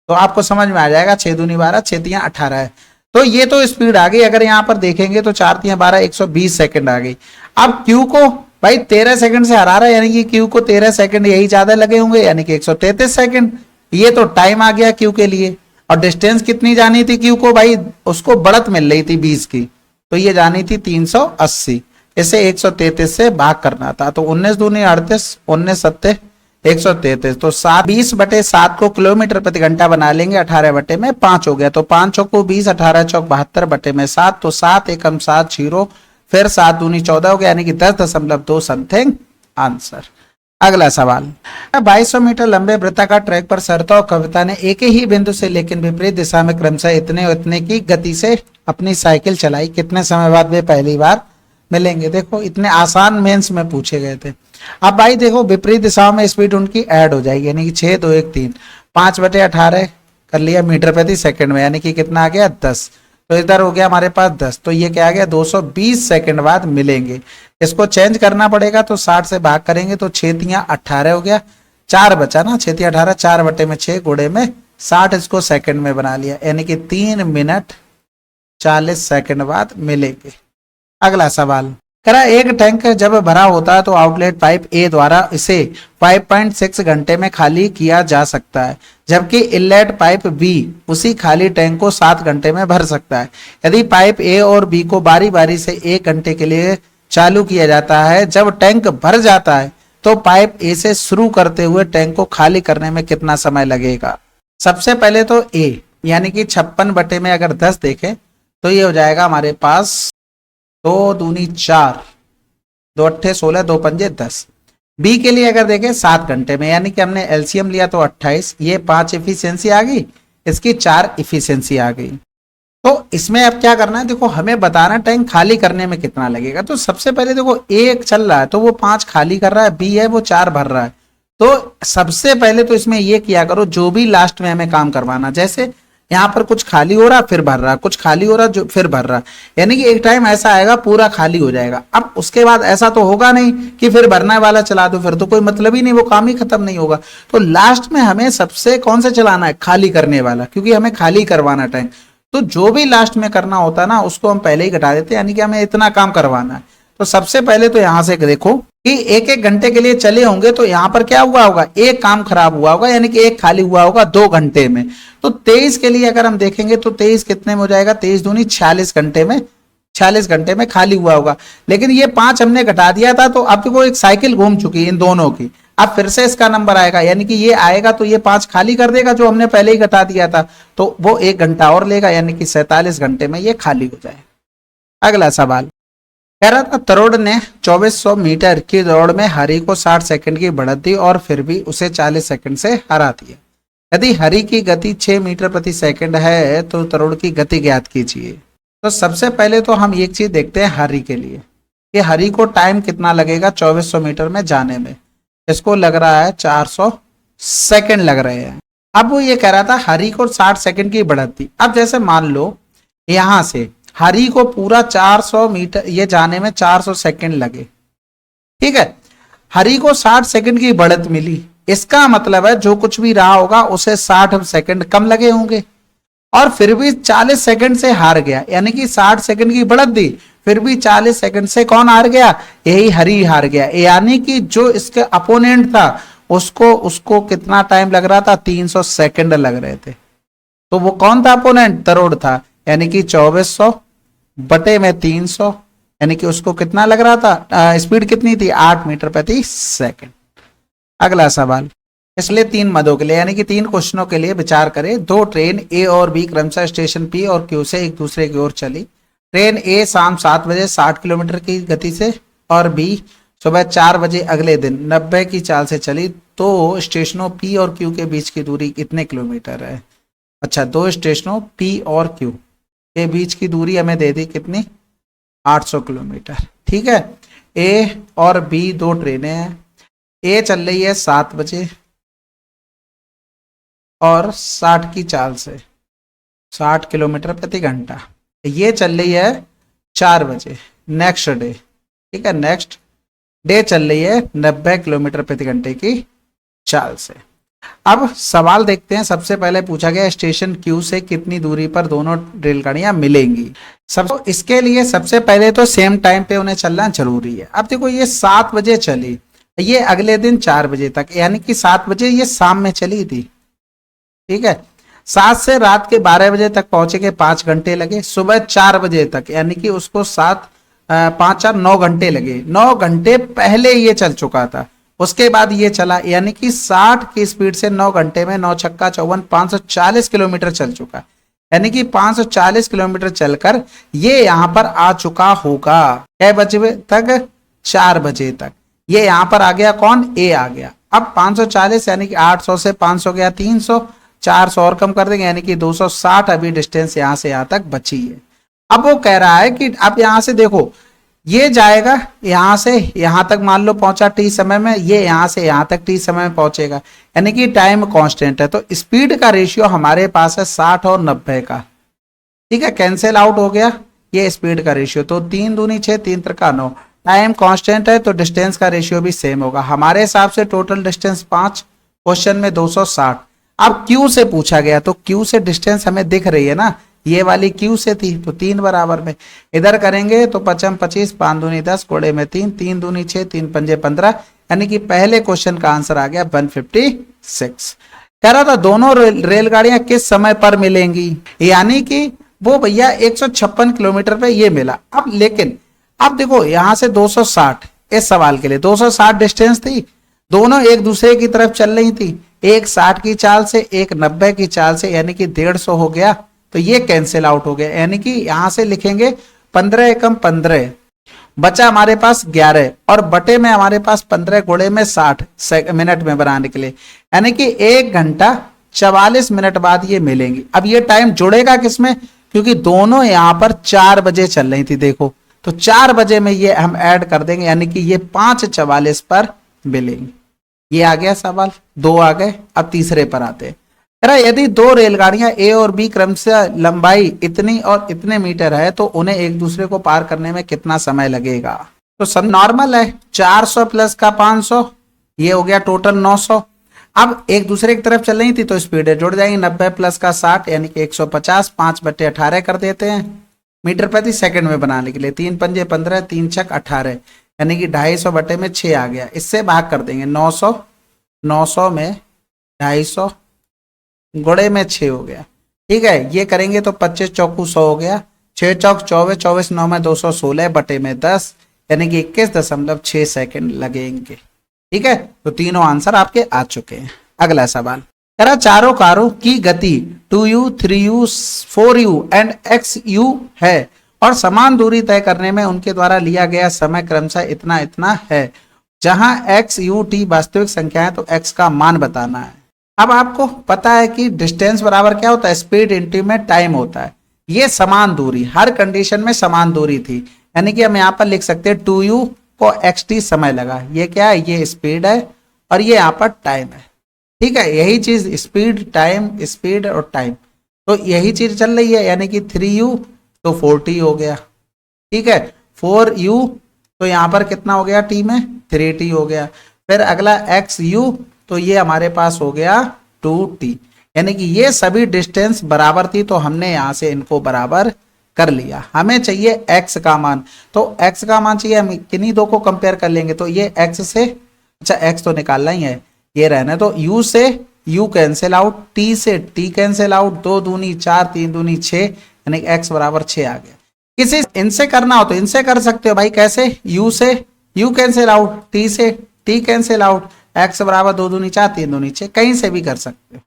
Speaker 1: तो आपको समझ में आ जाएगा। 6 दूनी 12, 6 तियां 18 है। तो ये तो स्पीड आ गई। अगर यहाँ पर देखेंगे तो 4 तियां 12, 120 सेकंड आ गई। अब क्यू को भाई 13 सेकंड से हरा रहा है, यानी कि क्यू को 13 सेकंड यही ज्यादा लगे होंगे, यानी कि 133 सेकंड। ये तो टाइम आ गया क्यू के लिए। और डिस्टेंस कितनी जानी थी क्यू को, भाई उसको बढ़त मिल रही थी 20 की, तो ये जानी थी 380। इसे 133 से भाग करना था, तो 19 दूनी 38, 19 सत्ते 133, तो 20 बटे 7 को किलोमीटर प्रति घंटा बना लेंगे। 18 बटे में 5 हो गया, तो 5 चौक को 20, 18 चौक 72 बटे में 7, तो 7 एकम 7 0, फिर 7 दूनी 14 हो गया, यानी कि 10.2 समथिंग आंसर। अगला सवाल, 2200 मीटर लंबे वृत्ताकार ट्रैक पर सरिता और कविता ने एक ही बिंदु से लेकिन विपरीत दिशा में क्रमशः इतने और इतने की गति से अपनी साइकिल चलाई। कितने समय बाद वे पहली बार मिलेंगे। देखो इतने आसान मेंस में पूछे गए थे। अब भाई देखो विपरीत दिशाओं में स्पीड उनकी ऐड हो जाएगी, यानी कि 6 2 1 3, 5 बटे 18 कर लिया मीटर प्रति सेकंड में, यानी कि कितना आ गया 10। तो इधर हो गया हमारे पास 10, तो ये क्या आ गया 220 सेकंड बाद मिलेंगे। इसको चेंज करना पड़ेगा, तो 60 से भाग करेंगे तो 6 तियां 18 हो गया, 4 बचा ना, 6 तियां 18, 4 बटे में 6 गुणे में 60, इसको सेकंड में बना लिया, यानी कि 3 मिनट 40 सेकंड बाद मिलेंगे। अगला सवाल, करा एक टैंक जब भरा होता है तो आउटलेट पाइप ए द्वारा इसे 5.6 घंटे में खाली किया जा सकता है, जबकि इनलेट पाइप बी उसी खाली टैंक को 7 घंटे में भर सकता है। यदि पाइप ए और बी को बारी बारी से 1 घंटे के लिए चालू किया जाता है, जब टैंक भर जाता है तो पाइप ए से शुरू करते हुए टैंक को खाली करने में कितना समय लगेगा। सबसे पहले तो ए यानी कि 56 बटे में अगर 10 देखें तो ये हो जाएगा हमारे पास 2 दूनी 4, 2 अट्ठे 16, 2 पंजे 10। बी के लिए अगर देखें 7 घंटे में, यानी कि हमने एलसीएम लिया तो 28, ये 5 इफिशियंसी आ गई, इसकी 4 इफिशियंसी आ गई। तो इसमें अब क्या करना है, देखो हमें बताना टैंक खाली करने में कितना लगेगा। तो सबसे पहले देखो एक चल रहा है तो वो 5 खाली कर रहा है, बी है वो 4 भर रहा है। तो सबसे पहले तो इसमें ये किया करो, जो भी लास्ट में हमें काम करवाना, जैसे यहाँ पर कुछ खाली हो रहा फिर भर रहा, कुछ खाली हो रहा जो फिर भर रहा, यानी कि एक टाइम ऐसा आएगा पूरा खाली हो जाएगा। अब उसके बाद ऐसा तो होगा नहीं कि फिर भरने वाला चला दो, फिर तो कोई मतलब ही नहीं, वो काम ही खत्म नहीं होगा। तो लास्ट में हमें सबसे कौन सा चलाना है, खाली करने वाला, क्योंकि हमें खाली करवाना टाइम। तो जो भी लास्ट में करना होता है ना उसको हम पहले ही घटा देते हैं, यानी कि हमें इतना काम करवाना है। तो सबसे पहले तो यहां से देखो कि 1-1 घंटे के लिए चले होंगे, तो यहां पर क्या हुआ होगा, एक काम खराब हुआ होगा, यानी कि एक खाली हुआ होगा 2 घंटे में। तो 23 के लिए अगर हम देखेंगे तो 23 कितने में हो जाएगा, 23 दूनी 46 घंटे में, 46 घंटे में खाली हुआ होगा। लेकिन ये 5 हमने घटा दिया था, तो अब वो एक साइकिल घूम चुकी है इन दोनों की। अब फिर से इसका नंबर आएगा, यानी कि ये आएगा तो ये 5 खाली कर देगा जो हमने पहले ही घटा दिया था, तो वो 1 घंटा और लेगा, यानी कि 47 घंटे में ये खाली हो जाए। अगला सवाल कह रहा था, तरोड़ ने 2400 मीटर की दौड़ में हरी को 60 सेकंड की बढ़त दी और फिर भी उसे 40 सेकंड से हरा दिया। यदि हरी की गति 6 मीटर प्रति सेकंड है तो तरोड़ की गति ज्ञात कीजिए। तो सबसे पहले तो हम एक चीज देखते हैं हरी के लिए, कि हरी को टाइम कितना लगेगा 2400 मीटर में जाने में। इसको लग रहा है 400 सेकंड लग रहे हैं। अब वो ये कह रहा था हरी को 60 सेकंड की बढ़त दी। अब जैसे मान लो यहां से हरी को पूरा 400 मीटर ये जाने में 400 सेकंड लगे, ठीक है, हरी को 60 सेकंड की बढ़त मिली, इसका मतलब है जो कुछ भी रहा होगा उसे 60 सेकंड कम लगे होंगे, और फिर भी 40 सेकंड से हार गया, यानी कि 60 सेकंड की बढ़त दी फिर भी 40 सेकंड से कौन हार गया, यही हरी हार गया। यानी कि जो इसके अपोनेंट था उसको कितना टाइम लग रहा था, 300 सेकंड लग रहे थे। तो वो कौन था अपोनेंट, तरोड़ था, यानी कि 2400 बटे में 300, यानी कि उसको कितना लग रहा था, स्पीड कितनी थी 8 मीटर प्रति सेकंड। अगला सवाल, इसलिए 3 मदों के लिए यानी कि 3 क्वेश्चनों के लिए विचार करें। 2 ट्रेन ए और बी क्रमशः स्टेशन पी और क्यू से एक दूसरे की ओर चली। ट्रेन ए शाम 7 बजे 60 किलोमीटर की गति से और बी सुबह 4 बजे अगले दिन 90 की चाल से चली, तो स्टेशनों पी और क्यू के बीच की दूरी कितने किलोमीटर है। अच्छा, 2 स्टेशनों पी और क्यू के बीच की दूरी हमें दे दी कितनी, 800 किलोमीटर, ठीक है। ए और बी 2 ट्रेनें हैं, ए चल रही है 7 बजे और 60 की चाल से 60 किलोमीटर प्रति घंटा। ये चल रही है 4 बजे नेक्स्ट डे, ठीक है। नेक्स्ट डे चल रही है 90 किलोमीटर प्रति घंटे की चाल से। अब सवाल देखते हैं। सबसे पहले पूछा गया स्टेशन क्यू से कितनी दूरी पर दोनों रेलगाड़ियां मिलेंगी। सब इसके लिए सबसे पहले तो सेम टाइम पे उन्हें चलना जरूरी है। अब देखो ये 7 बजे चली, ये अगले दिन 4 बजे तक, यानी कि 7 बजे ये शाम में चली थी, ठीक है। 7 से रात के 12 बजे तक पहुंचे के 5 घंटे लगे, सुबह 4 बजे तक, यानी कि उसको 5 और 9 घंटे लगे। 9 घंटे पहले ये चल चुका था, उसके बाद ये चला, यानी कि 60 की स्पीड से 9 घंटे में 9 छक्का 54 540 किलोमीटर चल चुका, यानी कि 540 किलोमीटर चलकर ये यहाँ पर आ चुका होगा। कै बजे तक? 4 बजे तक। ये यहाँ पर आ गया, कौन? ए आ गया। अब 540 यानी कि 800 से 500 गया 300, 400 और कम कर देंगे, यानी कि 260 अभी डिस्टेंस यहाँ से यहाँ तक बची है। अब वो कह रहा है कि अब यहाँ से देखो, ये जाएगा यहां से यहां तक, मान लो पहुंचा टी समय में, ये यहां से यहां तक टी समय में पहुंचेगा, यानी कि टाइम कांस्टेंट है। तो स्पीड का रेशियो हमारे पास है 60 और 90 का, ठीक है। कैंसिल आउट हो गया ये स्पीड का रेशियो, तो 3 दूनी 6 3 त्रिका 9, टाइम कांस्टेंट है तो डिस्टेंस का रेशियो भी सेम होगा। हमारे हिसाब से टोटल डिस्टेंस 5, क्वेश्चन में 260। अब क्यू से पूछा गया, तो क्यू से डिस्टेंस हमें दिख रही है ना, ये वाली क्यू से थी, तो 3 बराबर में इधर करेंगे तो 55 25 5 दूनी 10 कोड़े में 3 3 दूनी 6 3 पंजे 15, यानी कि पहले क्वेश्चन का आंसर आ गया 156। कह रहा था दोनों रेलगाड़ियां किस समय पर मिलेंगी, यानी कि वो भैया 156 किलोमीटर पे ये मिला। अब लेकिन अब देखो यहां से 260, इस सवाल के लिए 260 डिस्टेंस थी, दोनों एक दूसरे की तरफ चल रही थी, एक 60 की चाल से एक 90 की चाल से, यानी कि 150 हो गया, तो ये कैंसिल आउट हो गया। यानी कि यहां से लिखेंगे 15 एकम 15, बचा हमारे पास 11 और बटे में हमारे पास 15 गुणे में 60 मिनट में बनाने के लिए, यानी कि 1 घंटा 44 मिनट बाद ये मिलेंगी। अब ये टाइम जुड़ेगा किसमें, क्योंकि दोनों यहां पर 4 बजे चल रही थी, देखो तो 4 बजे में ये हम ऐड कर देंगे, यानी कि ये 5:44 पर मिलेंगी। ये आ गया सवाल, 2 आ गए। अब तीसरे पर आते हैं। यदि 2 रेलगाड़ियां ए और बी क्रम से लंबाई इतनी और इतने मीटर है, तो उन्हें एक दूसरे को पार करने में कितना समय लगेगा। तो सब नॉर्मल है, 400 प्लस का 500, ये हो गया टोटल 900। अब एक दूसरे की तरफ चल रही थी तो स्पीड जुड़ जाएंगी, 90 प्लस का 60 यानी कि 150, 5/18 कर देते हैं मीटर प्रति सेकंड में बनाने के लिए, 3 पंजे 15 3 छक 18, यानी कि 250 बटे में 6 आ गया। इससे भाग कर देंगे 900 में 250 गुणे में 6 हो गया, ठीक है। ये करेंगे तो 25 चौकू 100 हो गया, 6 चौक 24 24 9 में 216 बटे में 10, यानी कि 21.6 सेकंड लगेंगे, ठीक है। तो तीनों आंसर आपके आ चुके हैं। अगला सवाल कह रहा चारों कारों की गति 2u 3u 4u and xu है और समान दूरी तय करने में उनके द्वारा लिया गया समय क्रमशः इतना इतना है, जहां x u t वास्तविक संख्या है तो x का मान बताना है। अब आपको पता है कि डिस्टेंस बराबर क्या होता है, स्पीड इंटू में टाइम होता है। ये समान दूरी, हर कंडीशन में समान दूरी थी, यानी कि हम यहाँ पर लिख सकते हैं 2u को xt समय लगा। ये क्या है, ये स्पीड है और ये यहाँ पर टाइम है, ठीक है। यही चीज स्पीड टाइम, स्पीड और टाइम, तो यही चीज चल रही है, यानी कि 3u तो 4t हो गया, ठीक है। 4u तो यहाँ पर कितना हो गया t में, 3t हो गया। फिर अगला xu तो ये हमारे पास हो गया 2t, यानी कि ये सभी डिस्टेंस बराबर थी, तो हमने यहां से इनको बराबर कर लिया। हमें चाहिए x का मान, तो x का मान चाहिए, हम किन्हीं दो को कंपेयर कर लेंगे, तो ये x से, अच्छा x तो निकालना ही है, ये रहना, तो u से u कैंसिल आउट, t से t कैंसिल आउट, 2 दूनी 4 3 दूनी 6, यानी x बराबर 6 आ गया। किसी इनसे करना हो तो इनसे कर सकते हो भाई, कैसे, u से u कैंसिल आउट, t से t कैंसिल आउट, x बराबर 2 दूनी 4 3 दूनी 6, कहीं से भी कर सकते हो,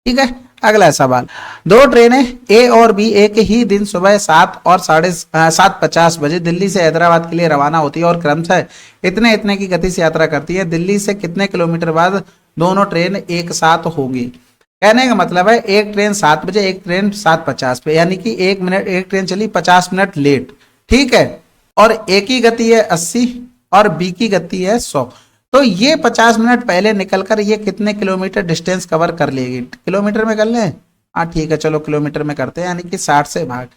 Speaker 1: ठीक है। अगला सवाल, 2 ट्रेनें ए और बी एक ही दिन सुबह 7 और 7:50 बजे दिल्ली से हैदराबाद के लिए रवाना होती है और क्रमशः इतने इतने की गति से यात्रा करती है। दिल्ली से कितने किलोमीटर बाद दोनों ट्रेन एक साथ होगी। कहने का मतलब है एक ट्रेन 7 बजे, एक ट्रेन 7:50 पे, यानी कि 1 मिनट, एक ट्रेन चली 50 मिनट लेट, ठीक है। और ए की गति है 80 और बी की गति है 100, तो ये 50 मिनट पहले निकलकर ये कितने किलोमीटर डिस्टेंस कवर कर लेगी, किलोमीटर में कर लें, हाँ ठीक है चलो किलोमीटर में करते हैं, यानी कि 60 से भाग,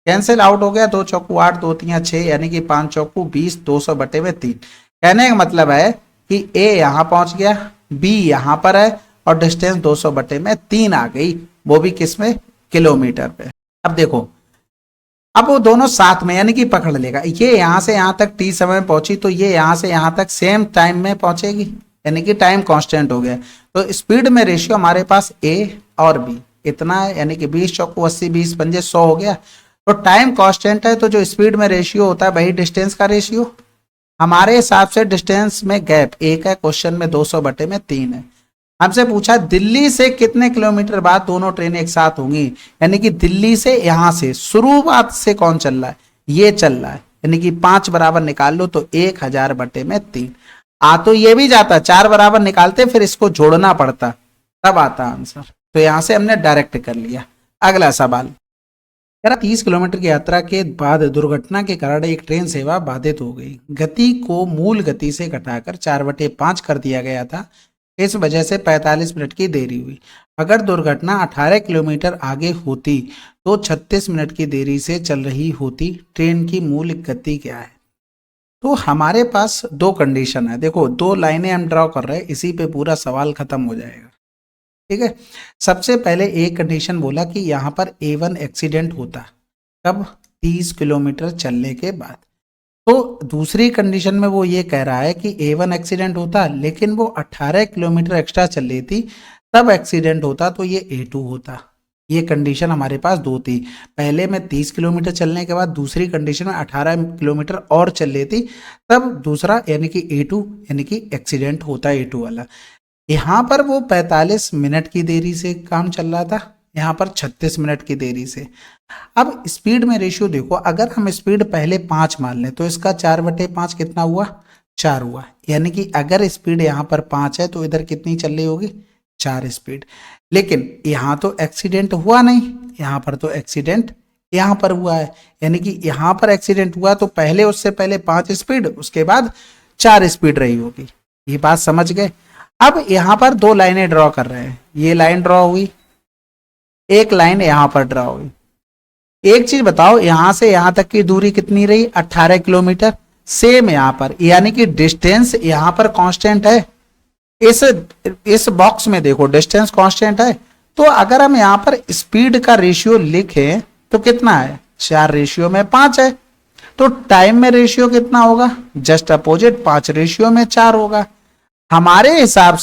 Speaker 1: कैंसिल आउट हो गया, 2 चौकू 8, 2 3 6, यानी कि 5 चौकू 20, 200 बटे में 3। कहने का मतलब है कि ए यहाँ पहुंच गया, बी यहाँ पर है और डिस्टेंस 200 बटे में 3 आ गई, वो भी किस में, किलोमीटर पे। अब देखो, अब वो दोनों साथ में यानी कि पकड़ लेगा, ये यहां से यहां तक टी समय में पहुंची तो ये यहां से यहां तक सेम टाइम में पहुंचेगी, यानी कि टाइम कांस्टेंट हो गया। तो स्पीड में रेशियो हमारे पास ए और बी इतना है, यानी कि 20 चौको 80, 20 पंजे 100 हो गया। तो टाइम कांस्टेंट है, तो जो स्पीड में रेशियो होता है वही डिस्टेंस का रेशियो। हमारे हिसाब से डिस्टेंस में गैप 1 है, क्वेश्चन में 200 बटे में 3 है। हमसे पूछा दिल्ली से कितने किलोमीटर बाद दोनों ट्रेनें एक साथ होंगी, यानी कि दिल्ली से यहां से शुरुआत से कौन चल रहा है, ये चल रहा है, यानी कि 5 बराबर निकाल लो तो 1000 बटे में 3 आ, तो ये भी जाता, 4 बराबर निकालते फिर इसको जोड़ना पड़ता तब आता आंसर। तो यहां से हमने डायरेक्ट कर लिया। अगला सवाल, 30 किलोमीटर की यात्रा के बाद दुर्घटना के कारण एक ट्रेन सेवा बाधित हो गई। गति को मूल गति से घटाकर 4/5 कर दिया गया था, इस वजह से 45 मिनट की देरी हुई। अगर दुर्घटना 18 किलोमीटर आगे होती तो 36 मिनट की देरी से चल रही होती, ट्रेन की मूल गति क्या है। तो हमारे पास दो कंडीशन है, देखो 2 लाइनें हम ड्रॉ कर रहे हैं, इसी पे पूरा सवाल खत्म हो जाएगा। ठीक है, सबसे पहले एक कंडीशन बोला कि यहाँ पर A1 एक्सीडेंट होता, कब, 30 किलोमीटर चलने के बाद। तो दूसरी कंडीशन में वो ये कह रहा है कि A1 एक्सीडेंट होता लेकिन वो 18 किलोमीटर एक्स्ट्रा चल रही थी तब एक्सीडेंट होता, तो ये A2 होता। ये कंडीशन हमारे पास दो थी, पहले में 30 किलोमीटर चलने के बाद दूसरी कंडीशन में 18 किलोमीटर और चल रही थी तब दूसरा यानी कि A2 यानी कि एक्सीडेंट होता है A2 वाला। यहाँ पर वो 45 मिनट की देरी से काम चल रहा था, यहाँ पर 36 मिनट की देरी से। अब स्पीड में रेशियो देखो, अगर हम स्पीड पहले 5 मान लें तो इसका 4/5 कितना हुआ, 4 हुआ, यानी कि अगर स्पीड यहाँ पर 5 है तो इधर कितनी चल रही होगी, 4 स्पीड। लेकिन यहाँ तो एक्सीडेंट हुआ नहीं, यहाँ पर तो एक्सीडेंट यहाँ पर हुआ है, यानी कि यहाँ पर एक्सीडेंट हुआ तो पहले उससे पहले 5 स्पीड उसके बाद 4 स्पीड रही होगी। ये बात समझ गए। अब यहाँ पर 2 लाइनें ड्रॉ कर रहे हैं, ये लाइन ड्रॉ हुई, एक लाइन यहाँ पर ड्रॉ हुई। एक चीज बताओ, यहां से यहां तक की दूरी कितनी रही, 18 किलोमीटर। सेम यहाँ पर, यानी कि डिस्टेंस यहाँ पर कांस्टेंट है, इस बॉक्स में देखो डिस्टेंस कांस्टेंट है। तो अगर हम यहाँ पर स्पीड का रेशियो लिखें तो कितना है, 4 रेशियो में 5 है। तो टाइम में रेशियो कितना होगा, जस्ट अपोजिट, 5 रेशियो में 4 होगा। हमारे हिसाब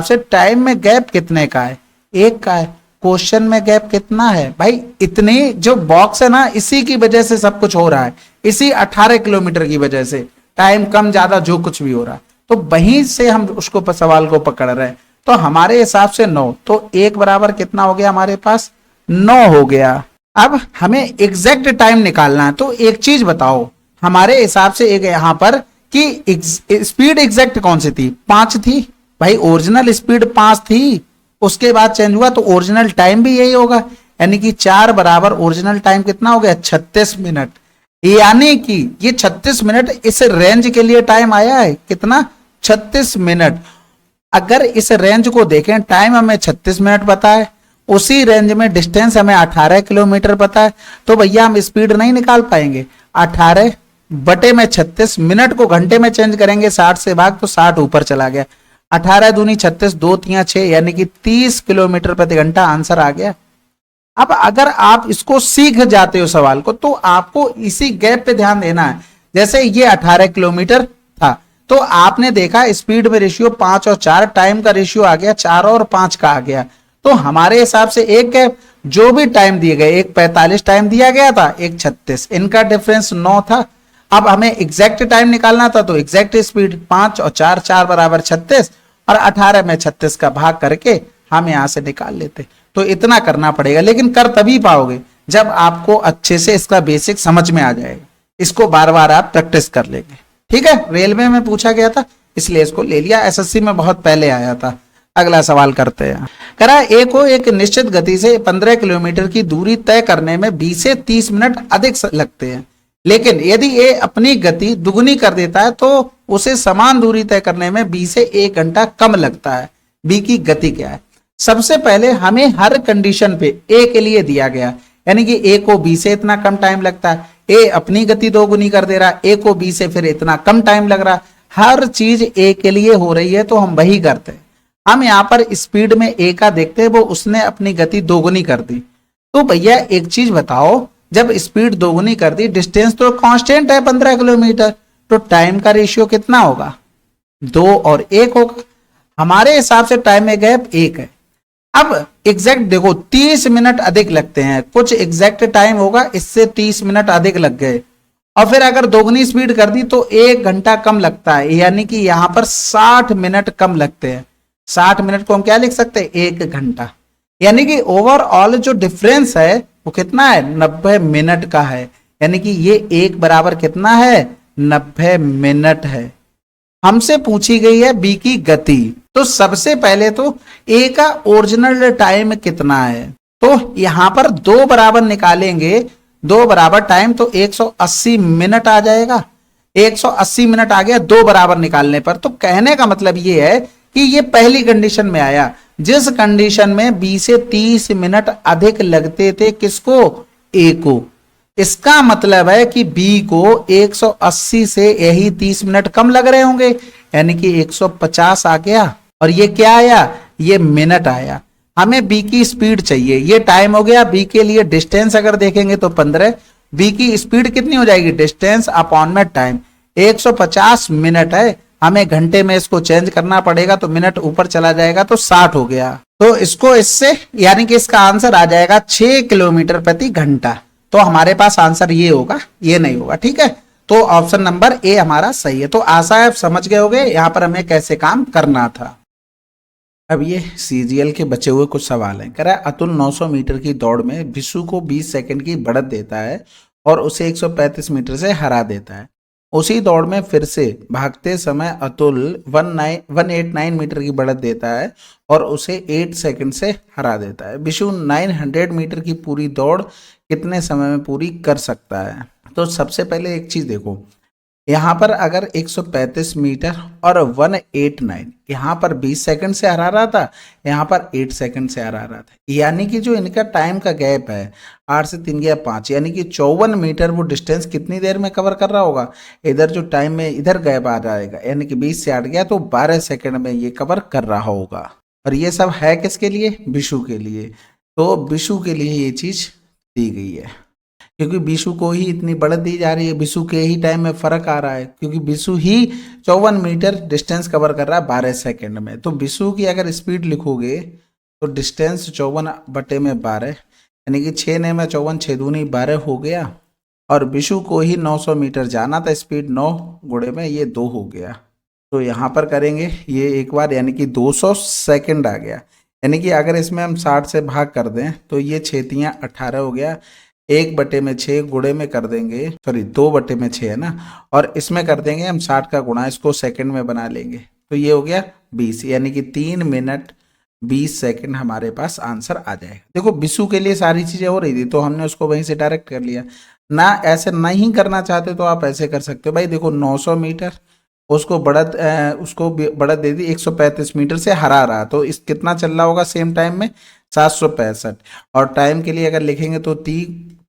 Speaker 1: से टाइम में गैप कितने का है, 1 का है। क्वेश्चन में गैप कितना है भाई, इतनी जो बॉक्स है ना, इसी की वजह से सब कुछ हो रहा है, इसी 18 किलोमीटर की वजह से टाइम कम ज्यादा जो कुछ भी हो रहा है, तो वहीं से हम उसको सवाल को पकड़ रहे हैं। तो हमारे हिसाब से 9, तो 1 बराबर कितना हो गया हमारे पास, 9 हो गया। अब हमें एग्जैक्ट टाइम निकालना है, तो एक चीज बताओ, हमारे हिसाब से एक यहाँ पर कि स्पीड एग्जैक्ट कौन सी थी, 5 थी भाई, ओरिजिनल स्पीड 5 थी, उसके बाद चेंज हुआ तो ओरिजिनल टाइम भी यही होगा, यानी कि 4 बराबर ओरिजिनल टाइम कितना हो गया, 36 मिनट। यानी कि ये 36 मिनट इस रेंज के लिए टाइम आया है, कितना, 36 मिनट। अगर इस रेंज को देखें, टाइम हमें 36 मिनट पता है, उसी रेंज में डिस्टेंस हमें 18 किलोमीटर पता है, तो भैया हम स्पीड नहीं निकाल पाएंगे। 18 बटे में 36, मिनट को घंटे में चेंज करेंगे, 60 से भाग तो 60 ऊपर चला गया, 18 दूनी 36, 2 3 6, यानी कि 30 किलोमीटर प्रति घंटा आंसर आ गया। अब अगर आप इसको सीख जाते हो सवाल को, तो आपको इसी गैप पे ध्यान देना है। जैसे ये 18 किलोमीटर था, तो आपने देखा स्पीड में रेशियो 5 और 4, टाइम का रेशियो आ गया 4 और 5 का आ गया। तो हमारे हिसाब से एक गैप, जो भी टाइम दिए गए, एक 45 टाइम दिया गया था, एक 36, इनका डिफरेंस 9 था। अब हमें एग्जैक्ट टाइम निकालना था, तो एग्जैक्ट स्पीड 5 और 4, 4 बराबर 36 और 18 में 36 का भाग करके हम यहां से निकाल लेते। तो इतना करना पड़ेगा, लेकिन कर तभी पाओगे जब आपको अच्छे से इसका बेसिक समझ में आ जाएगा। इसको बार बार आप प्रैक्टिस कर लेंगे। ठीक है, रेलवे में पूछा गया था इसलिए इसको ले लिया, एसएससी में बहुत पहले आया था। अगला सवाल करते हैं। करा ए को एक निश्चित गति से 15 किलोमीटर की दूरी तय करने में 20 से 30 मिनट अधिक लगते हैं, लेकिन यदि ए अपनी गति दुगुनी कर देता है तो उसे समान दूरी तय करने में बी से 1 घंटा कम लगता है। बी की गति क्या है? सबसे पहले हमें हर कंडीशन पे ए के लिए दिया गया, यानी कि ए को बी से इतना कम टाइम लगता है, ए अपनी गति दोगुनी कर दे रहा है, ए को बी से फिर इतना कम टाइम लग रहा है, हर चीज ए के लिए हो रही है, तो हम वही करते हैं। हम यहाँ पर स्पीड में ए का देखते हैं, वो उसने अपनी गति दोगुनी कर दी। तो भैया एक चीज बताओ, जब स्पीड दोगुनी कर दी, डिस्टेंस तो कांस्टेंट है 15 किलोमीटर, तो टाइम का रेशियो कितना होगा? 2 और 1 होगा। हमारे हिसाब से टाइम में गैप 1 है। अब एग्जैक्ट देखो 30 मिनट अधिक लगते हैं, कुछ एग्जैक्ट टाइम होगा, इससे 30 मिनट अधिक लग गए, और फिर अगर दोगुनी स्पीड कर दी तो 1 घंटा कम लगता है, यानी कि यहां पर 60 मिनट कम लगते हैं। 60 मिनट को हम क्या लिख सकते हैं? 1 घंटा। यानी कि ओवरऑल जो डिफरेंस है वो कितना है? 90 मिनट का है। यानी कि ये 1 बराबर कितना है? 90 मिनट है। हमसे पूछी गई है बी की गति, तो सबसे पहले तो ए का ओरिजिनल टाइम कितना है, तो यहां पर 2 बराबर निकालेंगे, 2 बराबर टाइम तो 180 मिनट आ जाएगा। 180 मिनट आ गया 2 बराबर निकालने पर। तो कहने का मतलब ये है कि ये पहली कंडीशन में आया, जिस कंडीशन में बी से 30 मिनट अधिक लगते थे, किसको? ए को। इसका मतलब है कि बी को 180 से यही 30 मिनट कम लग रहे होंगे, यानी कि 150 आ गया। और ये क्या आया? ये मिनट आया। हमें बी की स्पीड चाहिए, ये टाइम हो गया। बी के लिए डिस्टेंस अगर देखेंगे तो 15, बी की स्पीड कितनी हो जाएगी? डिस्टेंस अपॉन में टाइम, 150 मिनट है। हमें घंटे में इसको चेंज करना पड़ेगा, तो मिनट ऊपर चला जाएगा तो 60 हो गया। तो इसको इससे, यानी कि इसका आंसर आ जाएगा 6 किलोमीटर प्रति घंटा। तो हमारे पास आंसर ये होगा, ये नहीं होगा। ठीक है, तो ऑप्शन नंबर ए हमारा सही है। तो आशा है आप समझ गए होंगे यहां पर हमें कैसे काम करना था। अब ये सीजीएल के बचे हुए कुछ सवाल हैं। कह रहा है अतुल 900 मीटर की दौड़ में विशु को 20 सेकंड की बढ़त देता है और उसे 135 मीटर से हरा देता है। उसी दौड़ में फिर से भागते समय अतुल 189 मीटर की बढ़त देता है और उसे 8 सेकंड से हरा देता है। विशु 900 मीटर की पूरी दौड़ कितने समय में पूरी कर सकता है? तो सबसे पहले एक चीज देखो, यहाँ पर अगर 135 मीटर और 189, यहाँ पर 20 सेकंड से हरा रहा था, यहाँ पर 8 सेकंड से हरा रहा था, यानी कि जो इनका टाइम का गैप है 8 से 3 गया 5, यानी कि 54 मीटर वो डिस्टेंस कितनी देर में कवर कर रहा होगा? इधर जो टाइम में इधर गैप आ जाएगा, यानी कि 20 से 8 गया तो 12 सेकंड में ये कवर कर रहा होगा। और ये सब है किसके लिए? विशु के लिए। तो विशु के लिए ये चीज दी गई है, क्योंकि विशु को ही इतनी बढ़त दी जा रही है, विशु के ही टाइम में फर्क आ रहा है, क्योंकि विशु ही 54 मीटर डिस्टेंस कवर कर रहा है 12 सेकंड में। तो विशु की अगर स्पीड लिखोगे तो डिस्टेंस 54/12, यानी कि 6 ने में 54, 6 दूनी 12 हो गया। और विशु को ही 900 मीटर जाना था, स्पीड 9 गुणे में ये 2 हो गया। तो यहाँ पर करेंगे ये एक बार, यानी कि 200 सेकेंड आ गया। यानी कि अगर इसमें हम 60 से भाग कर दें तो ये 6 × 18 हो गया। 1/6 गुणे में कर देंगे, सॉरी 2/6 है ना, और इसमें कर देंगे हम 60 का गुणा, इसको सेकंड में बना लेंगे, तो ये हो गया 20, यानी कि 3 मिनट 20 सेकंड हमारे पास आंसर आ जाएगा। देखो विशु के लिए सारी चीजें हो रही थी तो हमने उसको वहीं से डायरेक्ट कर लिया ना। ऐसे नहीं करना चाहते तो आप ऐसे कर सकते हो भाई। देखो 900 मीटर उसको बढ़त दे दी, 135 मीटर से हरा रहा, तो इस कितना चल रहा होगा सेम टाइम में? 765। और टाइम के लिए अगर लिखेंगे तो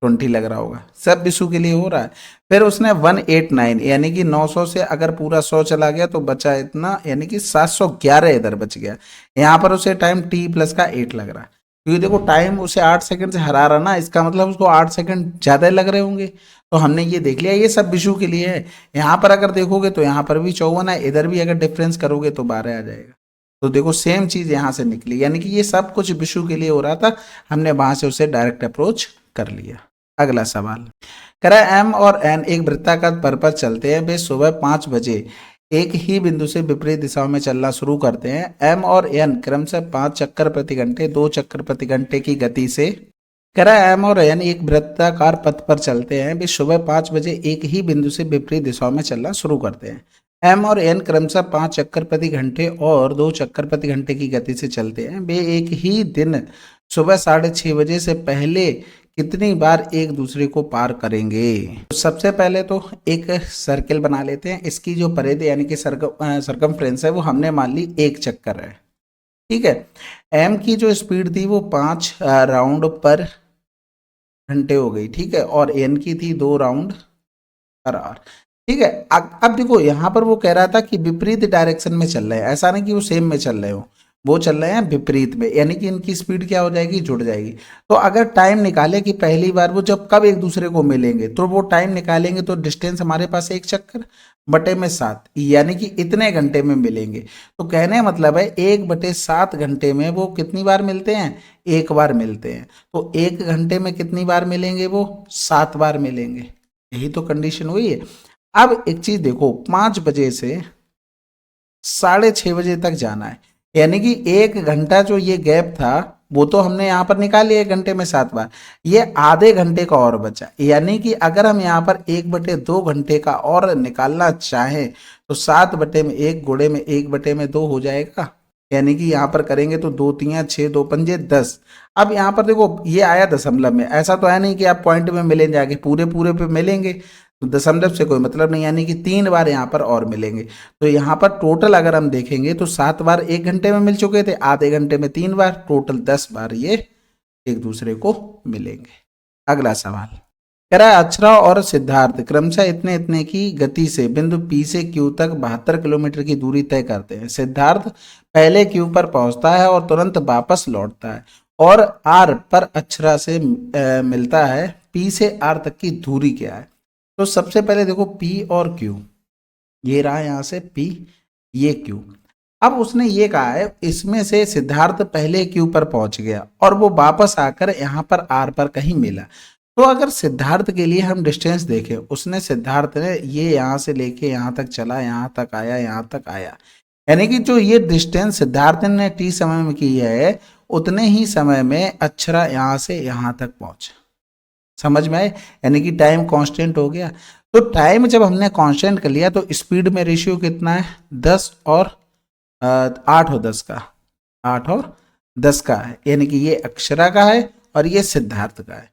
Speaker 1: 20 लग रहा होगा। सब विशु के लिए हो रहा है। फिर उसने 189, यानी कि 900 से अगर पूरा 100 चला गया तो बचा इतना, यानी कि 711 इधर बच गया। यहाँ पर उसे टाइम t प्लस का 8 लग रहा है, क्योंकि देखो टाइम उसे 8 सेकंड से हरा रहा ना, इसका मतलब उसको 8 सेकंड ज्यादा लग रहे होंगे। तो हमने ये देख लिया, ये सब विशु के लिए है। यहाँ पर अगर देखोगे तो यहाँ पर भी 54 है, इधर भी अगर डिफरेंस करोगे तो 12 आ जाएगा। तो देखो सेम चीज यहाँ से निकली, यानी कि ये सब कुछ विशु के लिए हो रहा था, हमने वहां से उसे डायरेक्ट अप्रोच कर लिया। अगला सवाल कह रहा है एम और एन एक वृत्ताकार पर पर चलते हैं। वे सुबह 5 बजे एक ही बिंदु से विपरीत दिशाओं में चलना शुरू करते हैं। एम और एन क्रमशः 5 चक्कर प्रति घंटे 2 चक्कर प्रति घंटे की गति से, कह रहा है एम और एन एक वृत्ताकार पथ पर चलते हैं। वे सुबह 5 बजे एक ही बिंदु से विपरीत दिशाओं में चलना शुरू करते हैं। एम और एन क्रमशः 5 चक्कर प्रति घंटे और 2 चक्कर प्रति घंटे की गति से चलते हैं। वे एक ही दिन सुबह 6:30 बजे से पहले कितनी बार एक दूसरे को पार करेंगे। तो सबसे पहले तो एक सर्किल बना लेते हैं। इसकी जो परिधि यानी कि सरकमफ्रेंस है वो हमने मान ली 1 चक्कर है, ठीक है। एम की जो स्पीड थी वो 5 राउंड पर घंटे हो गई, ठीक है, और एन की थी 2 राउंड पर आवर, ठीक है। अब देखो यहाँ पर वो कह रहा था कि विपरीत डायरेक्शन में चल रहे हैं, ऐसा नहीं कि वो सेम में चल रहे हो, वो चल रहे हैं विपरीत में, यानी कि इनकी स्पीड क्या हो जाएगी, जुड़ जाएगी। तो अगर टाइम निकाले कि पहली बार वो जब कब एक दूसरे को मिलेंगे, तो वो टाइम निकालेंगे तो डिस्टेंस हमारे पास 1 चक्कर बटे में 7, यानी कि इतने घंटे में मिलेंगे। तो कहने मतलब है 1/7 घंटे में वो कितनी बार मिलते हैं, 1 बार मिलते हैं। तो 1 घंटे में कितनी बार मिलेंगे, वो 7 बार मिलेंगे। यही तो कंडीशन हुई है। अब एक चीज देखो, 5 बजे से 6:30 बजे तक जाना है, यानी कि 1 घंटा जो ये गैप था वो तो हमने यहाँ पर निकाल लिया 1 घंटे में 7 बार, ये आधे घंटे का और बचा। यानी कि अगर हम यहाँ पर 1/2 घंटे का और निकालना चाहें तो 7/1 गुणे में 1/2 हो जाएगा। यानी कि यहाँ पर करेंगे तो 2 3 6 2 5 10। अब यहाँ पर देखो ये आया दशमलव में, ऐसा तो है नहीं कि आप पॉइंट में मिलेंगे, जाके पूरे पूरे पे मिलेंगे, तो दशमलव से कोई मतलब नहीं, यानी कि 3 बार यहाँ पर और मिलेंगे। तो यहाँ पर टोटल अगर हम देखेंगे तो 7 बार 1 घंटे में मिल चुके थे, आधे घंटे में 3 बार, टोटल 10 बार ये एक दूसरे को मिलेंगे। अगला सवाल कह रहा है अक्षरा और सिद्धार्थ क्रमशः इतने इतने की गति से बिंदु पी से क्यू तक 72 किलोमीटर की दूरी तय करते हैं। सिद्धार्थ पहले क्यू पर पहुंचता है और तुरंत वापस लौटता है, और आर पर अक्षरा से मिलता है। पी से आर तक की दूरी क्या है। तो सबसे पहले देखो पी और क्यू, ये रहा यहाँ से पी, ये क्यू। अब उसने ये कहा है इसमें से सिद्धार्थ पहले क्यू पर पहुंच गया और वो वापस आकर यहाँ पर आर पर कहीं मिला। तो अगर सिद्धार्थ के लिए हम डिस्टेंस देखें, उसने सिद्धार्थ ने ये यहाँ से लेके यहाँ तक चला, यहाँ तक आया, यहाँ तक आया, यानी कि जो ये डिस्टेंस सिद्धार्थ ने टी समय में की है उतने ही समय में अक्षरा यहाँ से यहाँ तक पहुंचा। समझ में आए, यानी कि टाइम कांस्टेंट हो गया। तो टाइम जब हमने कांस्टेंट कर लिया तो स्पीड में रेशियो कितना है, 10 और 8 और 10 का, 8 और 10 का है, यानी कि ये अक्षरा का है और ये सिद्धार्थ का है।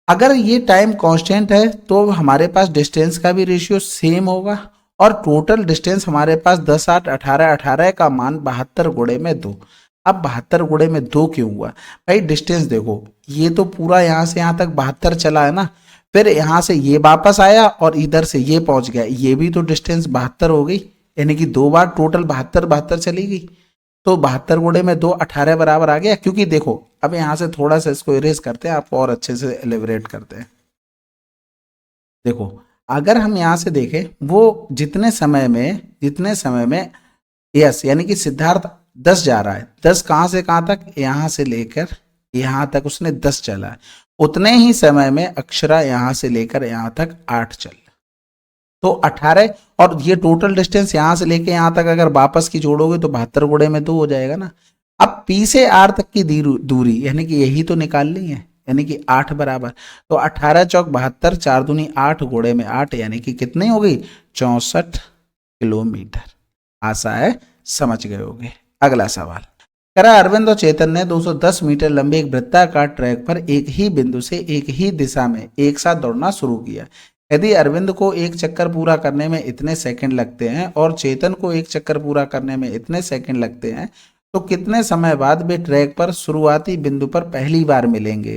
Speaker 1: अगर ये टाइम कांस्टेंट है तो हमारे पास डिस्टेंस का भी रेशियो सेम होगा, और टोटल डिस्टेंस हमारे पास 10 8 18 18 का मान 72 गुणे में 2। अब 72 गुणे में 2 क्यों हुआ भाई, डिस्टेंस देखो ये तो पूरा यहाँ से यहाँ तक 72 चला है ना, फिर यहाँ से ये वापस आया और इधर से ये पहुंच गया, ये भी तो डिस्टेंस 72 हो गई, यानी कि 2 बार टोटल 72 चली गई। तो 72 गुणे में 2 18 बराबर आ गया। क्योंकि देखो अब यहाँ से थोड़ा सा इसको इरेज करते हैं, आपको और अच्छे से एलिब्रेट करते हैं। देखो अगर हम यहाँ से देखें वो जितने समय में यस, यानी कि सिद्धार्थ 10 जा रहा है, 10 कहाँ से कहाँ तक, यहाँ से लेकर यहाँ तक उसने 10 चला है, उतने ही समय में अक्षरा यहाँ से लेकर यहाँ तक 8 चल, तो 18, और ये टोटल डिस्टेंस यहाँ से लेके यहाँ तक अगर वापस की जोड़ोगे तो 72 गुणे में 2 हो जाएगा ना। अब पी से आर तक की दूरी यानी कि यही तो निकालनी है, यानी कि 8 बराबर, तो 18 चौक 72, 4 दूनी 8 गुणे में 8, यानी कि कितनी हो गई, 64 किलोमीटर। आशा है समझ गए होगे। अगला सवाल कह रहा है अरविंद और चेतन ने 210 मीटर लंबे एक वृत्ताकार ट्रैक पर एक ही बिंदु से एक ही दिशा में एक साथ दौड़ना शुरू किया। यदि अरविंद को एक चक्कर पूरा करने में इतने सेकंड लगते हैं और चेतन को एक चक्कर पूरा करने में इतने सेकंड लगते हैं, तो कितने समय बाद वे ट्रैक पर शुरुआती बिंदु पर पहली बार मिलेंगे।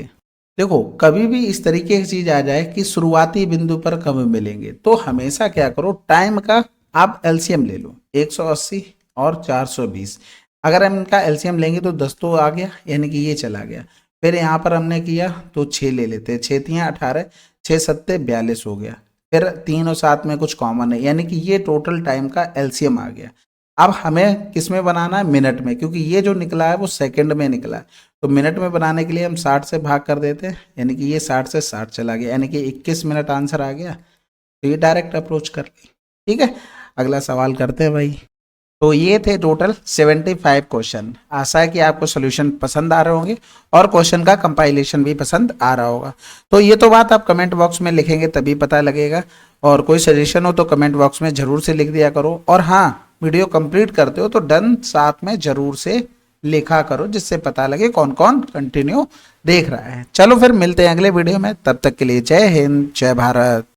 Speaker 1: देखो कभी भी इस तरीके की चीज आ जाए कि शुरुआती बिंदु पर कब मिलेंगे, तो हमेशा क्या करो, टाइम का आप एलसीएम ले लो, 180 और 420। अगर हम इनका एलसीएम लेंगे तो 10 तो आ गया, यानी कि ये चला गया। फिर यहाँ पर हमने किया तो 6 ले लेते हैं, 6 तियां 18, 6 सत्ते 42 हो गया। फिर 3 और 7 में कुछ कॉमन है, यानी कि ये टोटल टाइम का एलसीएम आ गया। अब हमें किस में बनाना है, मिनट में, क्योंकि ये जो निकला है वो सेकंड में निकला है। तो मिनट में बनाने के लिए हम 60 से भाग कर देते हैं, यानी कि ये 60 से 60 चला गया, यानी कि 21 मिनट आंसर आ गया। तो ये डायरेक्ट अप्रोच कर ली। ठीक है, अगला सवाल करते हैं भाई। तो ये थे टोटल 75 क्वेश्चन। आशा है कि आपको सोल्यूशन पसंद आ रहे होंगे और क्वेश्चन का कंपाइलेशन भी पसंद आ रहा होगा। तो ये तो बात आप कमेंट बॉक्स में लिखेंगे तभी पता लगेगा, और कोई सजेशन हो तो कमेंट बॉक्स में जरूर से लिख दिया करो। और हाँ, वीडियो कंप्लीट करते हो तो डन साथ में जरूर से लिखा करो, जिससे पता लगे कौन कौन कंटिन्यू देख रहा है। चलो फिर मिलते हैं अगले वीडियो में, तब तक के लिए जय हिंद जय भारत।